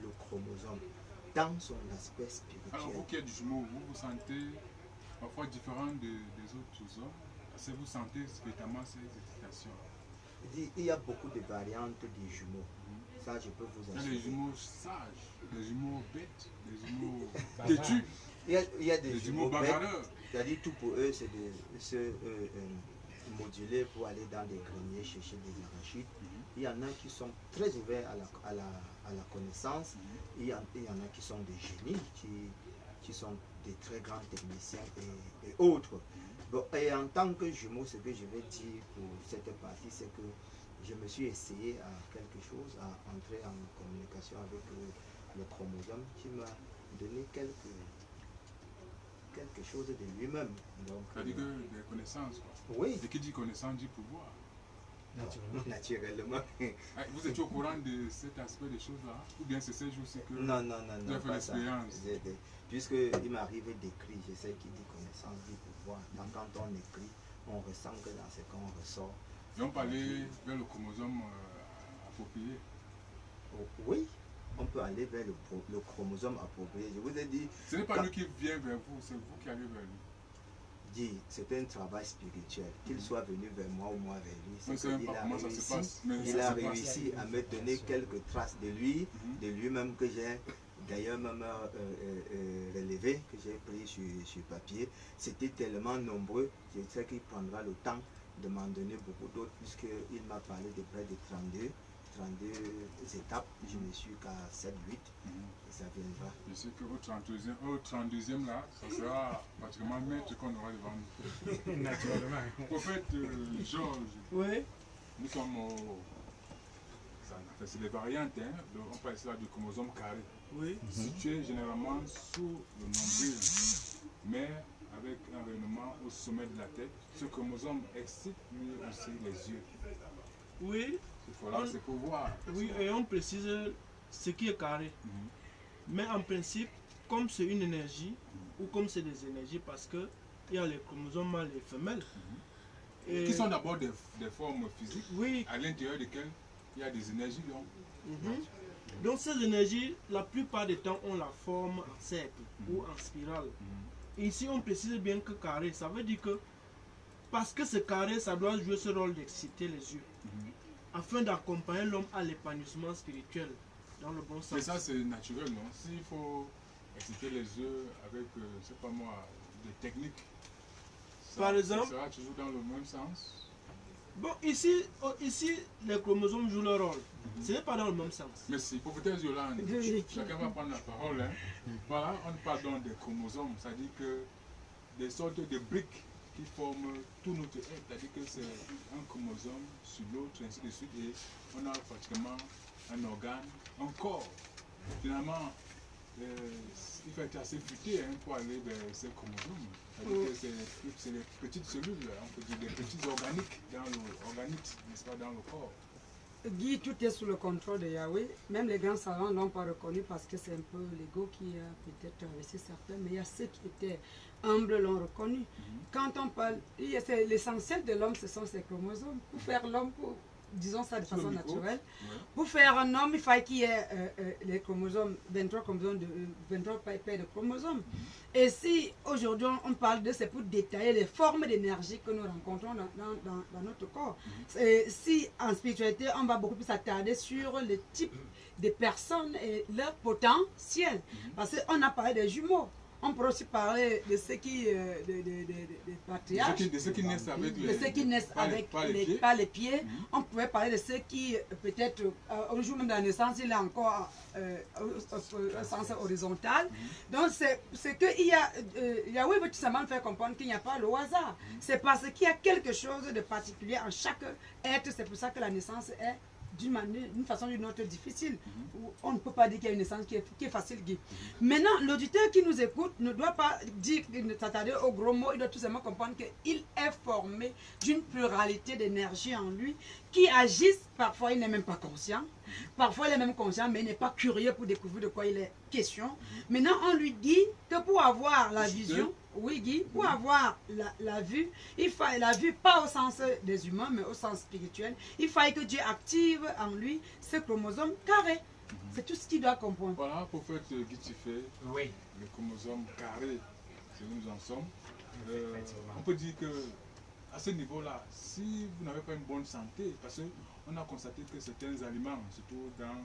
le chromosome dans son aspect spirituel. Alors, vous qui êtes du jumeau, vous vous sentez parfois différent des autres hommes. Est-ce que vous sentez spécialement ces excitations? Il y a beaucoup de variantes des jumeaux. Ça, je peux vous Il y a assurer. des jumeaux sages, des jumeaux bêtes, des jumeaux têtus, Il y a des des jumeaux jumeaux bêtes. bagarreurs. C'est-à-dire tout pour eux, c'est de se moduler pour aller dans des greniers chercher des arachides. Il y en a qui sont très ouverts à la connaissance. Il y en a qui sont des génies, qui sont des très grands techniciens et autres. Bon, et en tant que jumeau, ce que je vais dire pour cette partie, c'est que je me suis essayé à quelque chose, à entrer en communication avec le chromosome qui m'a donné quelque chose de lui-même. Donc, C'est-à-dire que des connaissances, quoi. oui, Et qui dit connaissance dit pouvoir. naturellement. Ah, vous étiez au courant de cet aspect des choses-là? Ou bien c'est ces jours-ci que Non, vous avez fait pas ça. l'expérience? Puisqu'il m'arrive d'écrire, je sais qui dit connaissance dit pouvoir. Donc, quand on écrit, on ressent que dans ce qu'on ressort. Et on parlait vers le chromosome approprié. Oh, oui, on peut aller vers le chromosome approprié. Je vous ai dit, Ce n'est pas lui qui vient vers vous, c'est vous qui allez vers lui. c'est un travail spirituel. Qu'il soit venu vers moi ou moi vers lui, On ne c'est sait même qu'il pas a comment ça se passe. Mais il ça a se passe. réussi à me donner quelques traces de lui, de lui-même que j'ai d'ailleurs même relevé, que j'ai pris sur papier. C'était tellement nombreux, je sais qu'il prendra le temps de m'en donner beaucoup d'autres, puisqu'il m'a parlé de près de 32 étapes. Je ne suis qu'à 7-8 et ça viendra. Je sais qu'au 32e là, ça sera pratiquement le maître qu'on aura devant nous. Naturellement. Prophète Georges, Oui. nous sommes au... C'est les variantes, hein. Donc, on parle là du chromosome carré, Oui. situé généralement sous le nombril, mais avec un rayonnement au sommet de la tête. Ce chromosome excite lui aussi les yeux. Oui. Voilà, c'est pour voir. Oui, et on précise ce qui est carré. Mais en principe, comme c'est une énergie, ou comme c'est des énergies, parce que il y a les chromosomes mâles et femelles. Et Qui sont d'abord des formes physiques, oui. à l'intérieur desquelles il y a des énergies. Donc. Donc ces énergies, la plupart du temps, ont la forme en cercle ou en spirale. Ici, on précise bien que carré, ça veut dire que parce que c'est carré, ça doit jouer ce rôle d'exciter les yeux, afin d'accompagner l'homme à l'épanouissement spirituel, dans le bon sens. Mais ça, c'est naturel, non? S'il faut exciter les yeux avec, je ne sais pas moi, des techniques, ça, Par exemple, ça sera toujours dans le même sens. bon, ici, les chromosomes jouent leur rôle. Ce n'est pas dans le même sens. Merci. Prophétesse Yolande, chacun va prendre la parole. Hein. Voilà, on parle donc des chromosomes, c'est-à-dire que des sortes de briques qui forment tout notre être. C'est-à-dire que c'est un chromosome sur l'autre, ainsi de suite, et on a pratiquement un organe, un corps. Finalement, il faut être assez futé pour aller vers ces chromosomes. C'est-à-dire que c'est les petites cellules, on peut dire des petits organiques dans l'organique, n'est-ce pas, dans le corps. Guy, tout est sous le contrôle de Yahweh. Même les grands savants ne l'ont pas reconnu parce que c'est un peu l'ego qui a peut-être traversé certains, mais il y a ceux qui étaient humbles l'ont reconnu. Quand on parle, l'essentiel de l'homme, ce sont ses chromosomes. Pour faire l'homme, disons ça de façon naturelle, pour faire un homme, il faut qu'il y ait les chromosomes, 23 chromosomes, 23 paires de chromosomes. Et si aujourd'hui on parle de, c'est pour détailler les formes d'énergie que nous rencontrons dans notre corps. Si en spiritualité, on va beaucoup plus s'attarder sur le type de personnes et leur potentiel. Parce qu'on a parlé des jumeaux. On peut aussi parler de ceux qui, des patriarches, de ceux qui naissent avec les pieds. On pouvait parler de ceux qui, peut-être, au jour même de la naissance, il est encore au sens horizontal. Donc, c'est que Yahweh veut tout simplement faire comprendre qu'il n'y a pas le hasard. C'est parce qu'il y a quelque chose de particulier en chaque être. C'est pour ça que la naissance est d'une façon ou d'une autre difficile. On ne peut pas dire qu'il y a une naissance qui est facile, Guy. Maintenant, l'auditeur qui nous écoute ne doit pas dire, ne s'attarder au gros mot, il doit tout simplement comprendre qu'il est formé d'une pluralité d'énergie en lui qui agissent, parfois il n'est même pas conscient, parfois il est même conscient, mais il n'est pas curieux pour découvrir de quoi il est question. Maintenant, on lui dit que pour avoir la vision, oui Guy, pour avoir la vue, il faut la vue pas au sens des humains, mais au sens spirituel. Il faille que Dieu active en lui ce chromosome carré. C'est tout ce qu'il doit comprendre. Voilà, prophète Guitifé, Oui. le chromosome carré, c'est où nous en sommes. On peut dire que à ce niveau-là, si vous n'avez pas une bonne santé, parce qu'on a constaté que certains aliments, surtout dans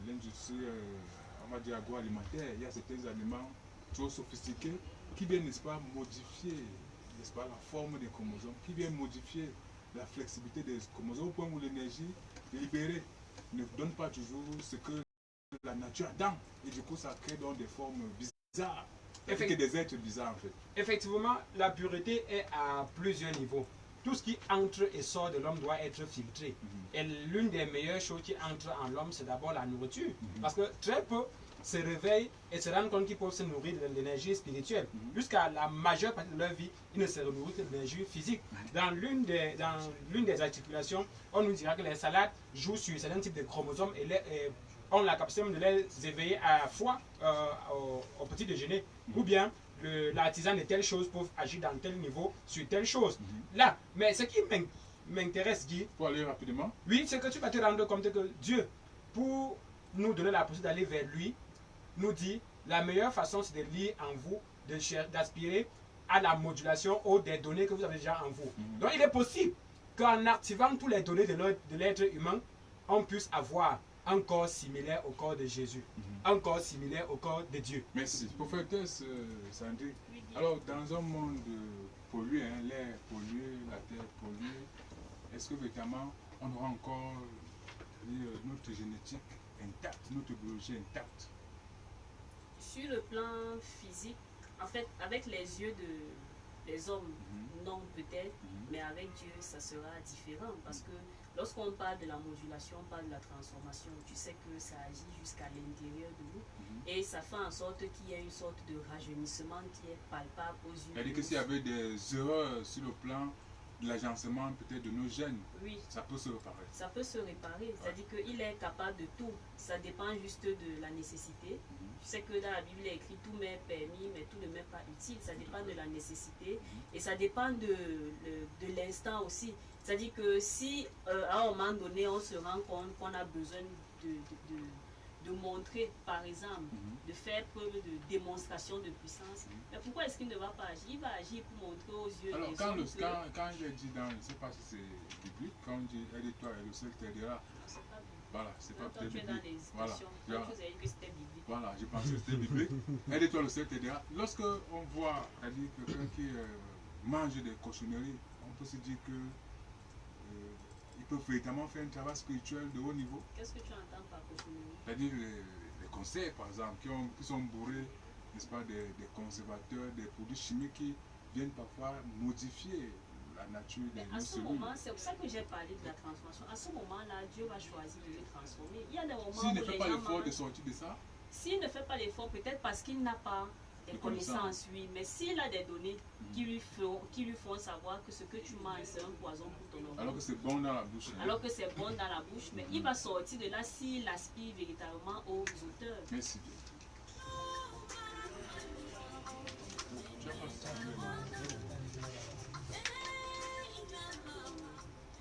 l'industrie, on va dire agroalimentaire, il y a certains aliments trop sophistiqués qui viennent, n'est-ce pas, modifier, n'est-ce pas, la forme des chromosomes, qui viennent modifier la flexibilité des chromosomes au point où l'énergie libérée ne donne pas toujours ce que la nature attend. Et du coup, ça crée donc des formes bizarres. Que des êtres bizarres en fait. Effectivement, la pureté est à plusieurs niveaux. Tout ce qui entre et sort de l'homme doit être filtré. Et l'une des meilleures choses qui entre en l'homme, c'est d'abord la nourriture. Parce que très peu se réveillent et se rendent compte qu'ils peuvent se nourrir de l'énergie spirituelle. Jusqu'à la majeure partie de leur vie, ils ne se nourrissent que de l'énergie physique. Dans l'une des articulations, on nous dira que les salades jouent sur certains types de chromosomes et ont la capacité de les éveiller à la fois au petit déjeuner, ou bien l'artisan de telle chose peut agir dans tel niveau sur telle chose. Là, mais ce qui m'intéresse, Guy, pour aller rapidement, oui, c'est que tu vas te rendre compte que Dieu, pour nous donner la possibilité d'aller vers lui, nous dit la meilleure façon c'est de lire en vous, d'aspirer à la modulation ou des données que vous avez déjà en vous. Donc il est possible qu'en activant toutes les données de l'être humain, on puisse avoir un corps similaire au corps de Jésus, un corps similaire au corps de Dieu. Merci. Prophétesse Sandrine, alors dans un monde pollué, l'air pollué, la terre polluée, est-ce que véritablement on aura encore notre génétique intacte, notre biologie intacte? Sur le plan physique, en fait, avec les yeux des hommes, non peut-être, mais avec Dieu, ça sera différent parce que lorsqu'on parle de la modulation, on parle de la transformation, tu sais que ça agit jusqu'à l'intérieur de nous et ça fait en sorte qu'il y ait une sorte de rajeunissement qui est palpable aux yeux. C'est-à-dire que s'il y avait des erreurs sur le plan de l'agencement peut-être de nos gènes, oui, ça peut se réparer. Ça peut se réparer, c'est-à-dire qu'il est capable de tout. Ça dépend juste de la nécessité. Tu sais que dans la Bible, il est écrit tout m'est permis, mais tout ne m'est pas utile. Ça dépend de la nécessité et ça dépend de l'instant aussi. C'est-à-dire que si à un moment donné, on se rend compte qu'on a besoin de montrer, par exemple, de faire preuve de démonstration de puissance, mais pourquoi est-ce qu'il ne va pas agir? Il va agir pour montrer aux yeux alors, des quand hommes quand il est dit dans, je ne sais pas si c'est biblique, quand on dit aide-toi et le ciel t'aidera, voilà, c'est pas peut-être biblique. Voilà, voilà, je pensais que c'était biblique. Aide-toi le ciel t'aidera. Lorsque on voit, c'est-à-dire quelqu'un qui mange des cochonneries, on peut se dire que ils peuvent véritablement faire un travail spirituel de haut niveau. Qu'est-ce que tu entends par cochonnerie? C'est-à-dire les conseils, par exemple, qui sont bourrés, n'est-ce pas, des conservateurs, des produits chimiques qui viennent parfois modifier la nature de Mais nos à ce cellules. moment, c'est pour ça que j'ai parlé de la transformation. À ce moment-là, Dieu va choisir de le transformer. Il y a des moments S'il ne où fait les pas gens l'effort de mangent. sortir de ça, S'il ne fait pas l'effort, peut-être parce qu'il n'a pas des De connaissances. connaissances, oui. Mais s'il a des données qui lui font savoir que ce que tu manges, c'est un poison pour ton alors organisme. que c'est bon dans la bouche. hein. Alors que c'est bon dans la bouche, mais il va sortir de là s'il aspire véritablement aux auteurs. Merci bien.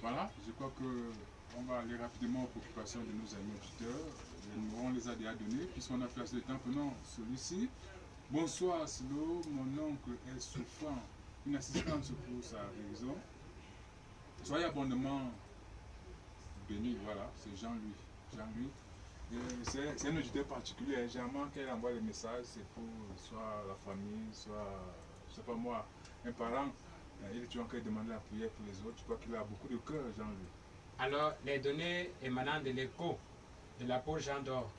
Voilà, je crois que on va aller rapidement aux préoccupations de nos amis auditeurs. Les numéros, on les a déjà donnés, puisqu'on a fait assez de temps. Prenons celui-ci. Bonsoir, Silo. Mon oncle est souffrant. Une assistance pour sa guérison. Soyez abondamment bénis. Voilà, c'est Jean-Louis. Jean-Louis. C'est un auditeur particulier. Généralement, quand il envoie les messages, c'est pour soit la famille, soit, je sais pas moi, un parent. Il est toujours en train de demander la prière pour les autres. Je crois qu'il a beaucoup de cœur, Jean-Louis. Alors, les données émanant de l'écho de l'apôtre Jean d'Or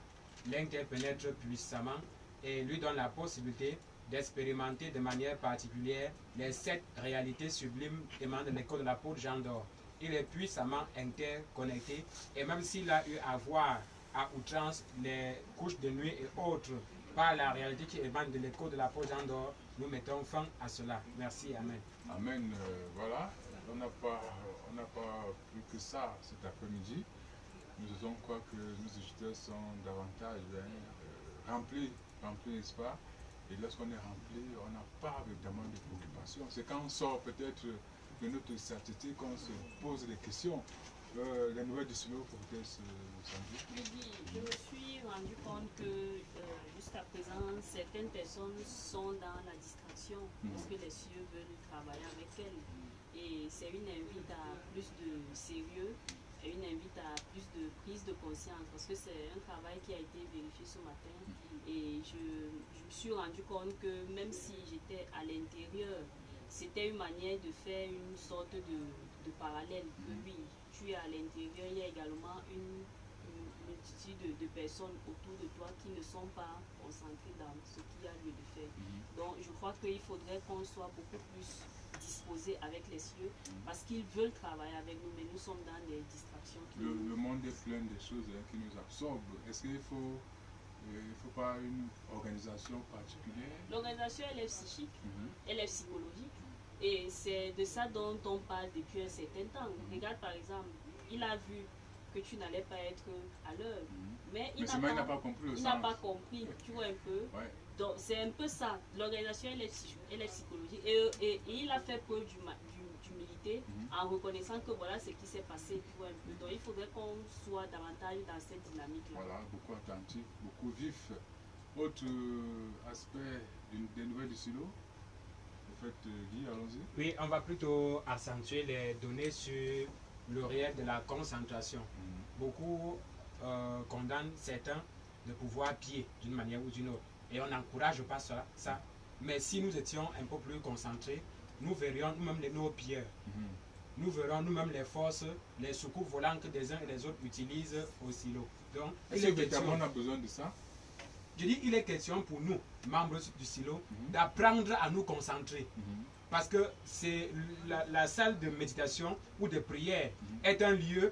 l'interpénètrent puissamment et lui donnent la possibilité d'expérimenter de manière particulière les 7 réalités sublimes émanant de l'écho de l'apôtre Jean d'Or. Il est puissamment interconnecté et même s'il a eu à voir à outrance les couches de nuit et autres par la réalité qui émane de l'écho de l'apôtre Jean d'Or, nous mettons fin à cela. Merci, Amen. Amen. Voilà, on n'a pas plus que ça cet après-midi. Nous osons croire que nos auditeurs sont davantage remplis, n'est-ce pas? Et lorsqu'on est rempli, on n'a pas évidemment de préoccupations. C'est quand on sort peut-être de notre certitude qu'on se pose des questions. Les nouvelles du Silo, faut peut-être s'en dire. Je me suis rendu compte que jusqu'à présent, certaines personnes sont dans la distraction parce que les cieux veulent travailler avec elles. Et c'est une invite à plus de sérieux et une invite à plus de prise de conscience parce que c'est un travail qui a été vérifié ce matin. Et je me suis rendu compte que même si j'étais à l'intérieur, c'était une manière de faire une sorte de parallèle. Que oui, tu es à l'intérieur, il y a également une multitude de personnes autour de toi qui ne sont pas concentrées dans ce qu'il y a lieu de faire. Donc je crois qu'il faudrait qu'on soit beaucoup plus disposés avec les cieux parce qu'ils veulent travailler avec nous, mais nous sommes dans des distractions. Le monde est plein de choses qui nous absorbent. Est-ce qu'il faut pas une organisation particulière? L'organisation, elle est psychique, elle est psychologique. Et c'est de ça dont on parle depuis un certain temps. Regarde par exemple, il a vu que tu n'allais pas être à l'heure. Mais il n'a pas compris le il sens. n'a pas compris, tu vois un peu. Ouais. Donc c'est un peu ça. L'organisation, elle est psychologique. Et il a fait preuve d'humilité en reconnaissant que voilà ce qui s'est passé, tu vois un peu. Donc il faudrait qu'on soit davantage dans cette dynamique-là. Voilà, beaucoup attentif, beaucoup vif. Autre aspect des nouvelles du Silo? En fait, Guy, allons-y. Oui, on va plutôt accentuer les données sur le réel de la concentration. Beaucoup condamnent certains de pouvoir pied d'une manière ou d'une autre. Et on n'encourage pas ça. Mais si nous étions un peu plus concentrés, nous verrions nous-mêmes nos pierres. Nous verrons nous-mêmes les forces, les soucoupes volantes que des uns et des autres utilisent au silo. Donc, Est-ce que on a besoin de ça? Je dis, il est question pour nous, membres du silo, d'apprendre à nous concentrer. Parce que c'est la salle de méditation ou de prière est un lieu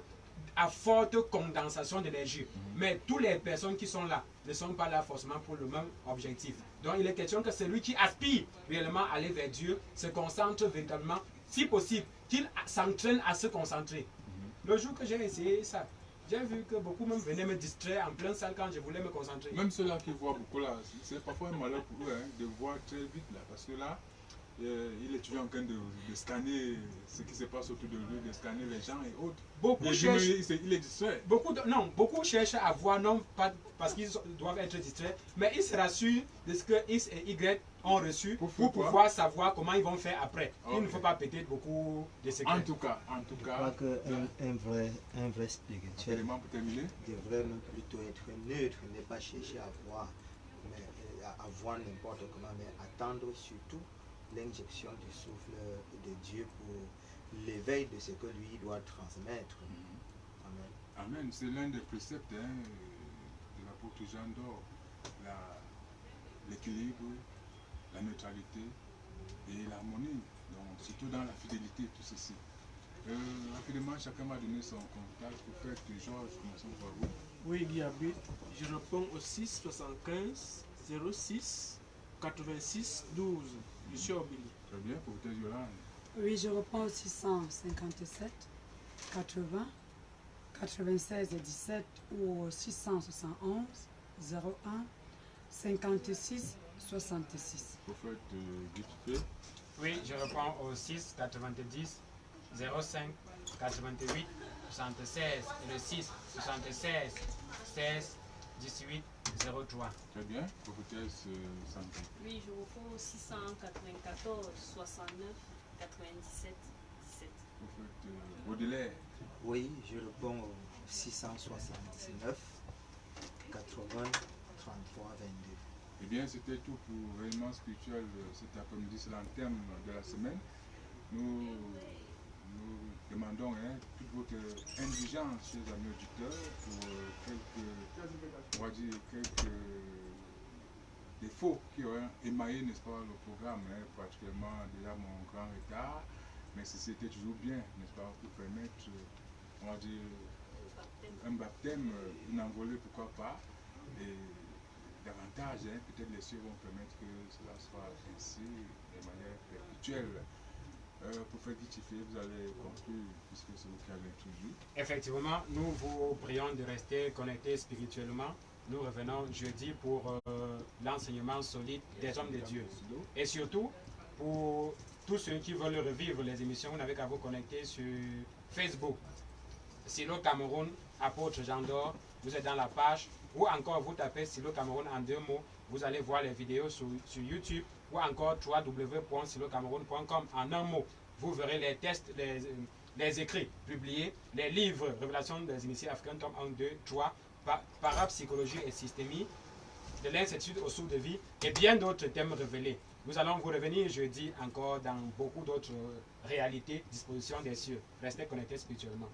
à forte condensation d'énergie. Mais toutes les personnes qui sont là ne sont pas là forcément pour le même objectif. Donc il est question que celui qui aspire réellement à aller vers Dieu se concentre véritablement, si possible, qu'il s'entraîne à se concentrer. Le jour que j'ai essayé ça, j'ai vu que beaucoup même venaient me distraire en pleine salle quand je voulais me concentrer. Même ceux-là qui voient beaucoup là, c'est parfois un malheur pour eux de voir très vite là, parce que là, il est toujours en train de scanner ce qui se passe autour de lui, de scanner les gens et autres. Beaucoup cherchent, il est distrait. Beaucoup cherchent à voir, non pas parce qu'ils doivent être distraits, mais ils se rassurent de ce que X et Y ont reçu pour pouvoir savoir comment ils vont faire après. Okay. Il ne faut pas péter beaucoup de secrets. En tout cas, je crois qu'un vrai spirituel devrait même plutôt être neutre, ne pas chercher à voir, n'importe comment, mais attendre surtout l'injection du souffle de Dieu pour l'éveil de ce que lui doit transmettre. Amen. Amen. C'est l'un des préceptes de l'apôtre Jean d'Or, l'équilibre, la neutralité, et l'harmonie, donc surtout dans la fidélité, tout ceci. Rapidement, chacun m'a donné son contact. Prophète Georges, commençons par vous. Oui, Guy Abid, je réponds au 6 75 06 86 12. Je suis Obili. Très bien, prophète Yolande. Oui, je reprends au 657 80 96 17 ou au 671 01 56 66. Prophète Guy Tupé. Oui, je reprends au 6 90 05 88 76 et le 6 76 16 18 03. Très bien, prophétesse Santé. Oui, je reprends au 694 69 97 17. Prophète Baudelaire. Oui, je réponds au 679 80 33 22. Eh bien, c'était tout pour Réunion spirituel cet après-midi. C'est le thème de la semaine. Nous demandons toute votre indigence, chers amis auditeurs, pour quelques défauts qui ont émaillé, n'est-ce pas, le programme, particulièrement déjà mon grand retard. Mais c'était toujours bien, n'est-ce pas, pour permettre, on va dire, un baptême, une envolée, pourquoi pas, et davantage, peut-être les cieux vont permettre que cela soit ainsi de manière perpétuelle. Prophète Guitifé, vous allez conclure, puisque c'est vous qui avez introduit. Effectivement, nous vous prions de rester connectés spirituellement. Nous revenons jeudi pour l'enseignement solide des hommes de Dieu. Et surtout, pour tous ceux qui veulent revivre les émissions, vous n'avez qu'à vous connecter sur Facebook. Silo Cameroun, apôtre Jean d'Or, vous êtes dans la page, ou encore vous tapez Silo Cameroun en 2 mots, vous allez voir les vidéos sur YouTube, ou encore www.silocameroun.com en un mot. Vous verrez les tests, les écrits publiés, les livres, Révélation des initiés africains, tome 1, 2, 3, parapsychologie et systémie, de l'incertitude au sous de vie, et bien d'autres thèmes révélés. Nous allons vous revenir jeudi encore dans beaucoup d'autres réalités, dispositions des cieux. Restez connectés spirituellement.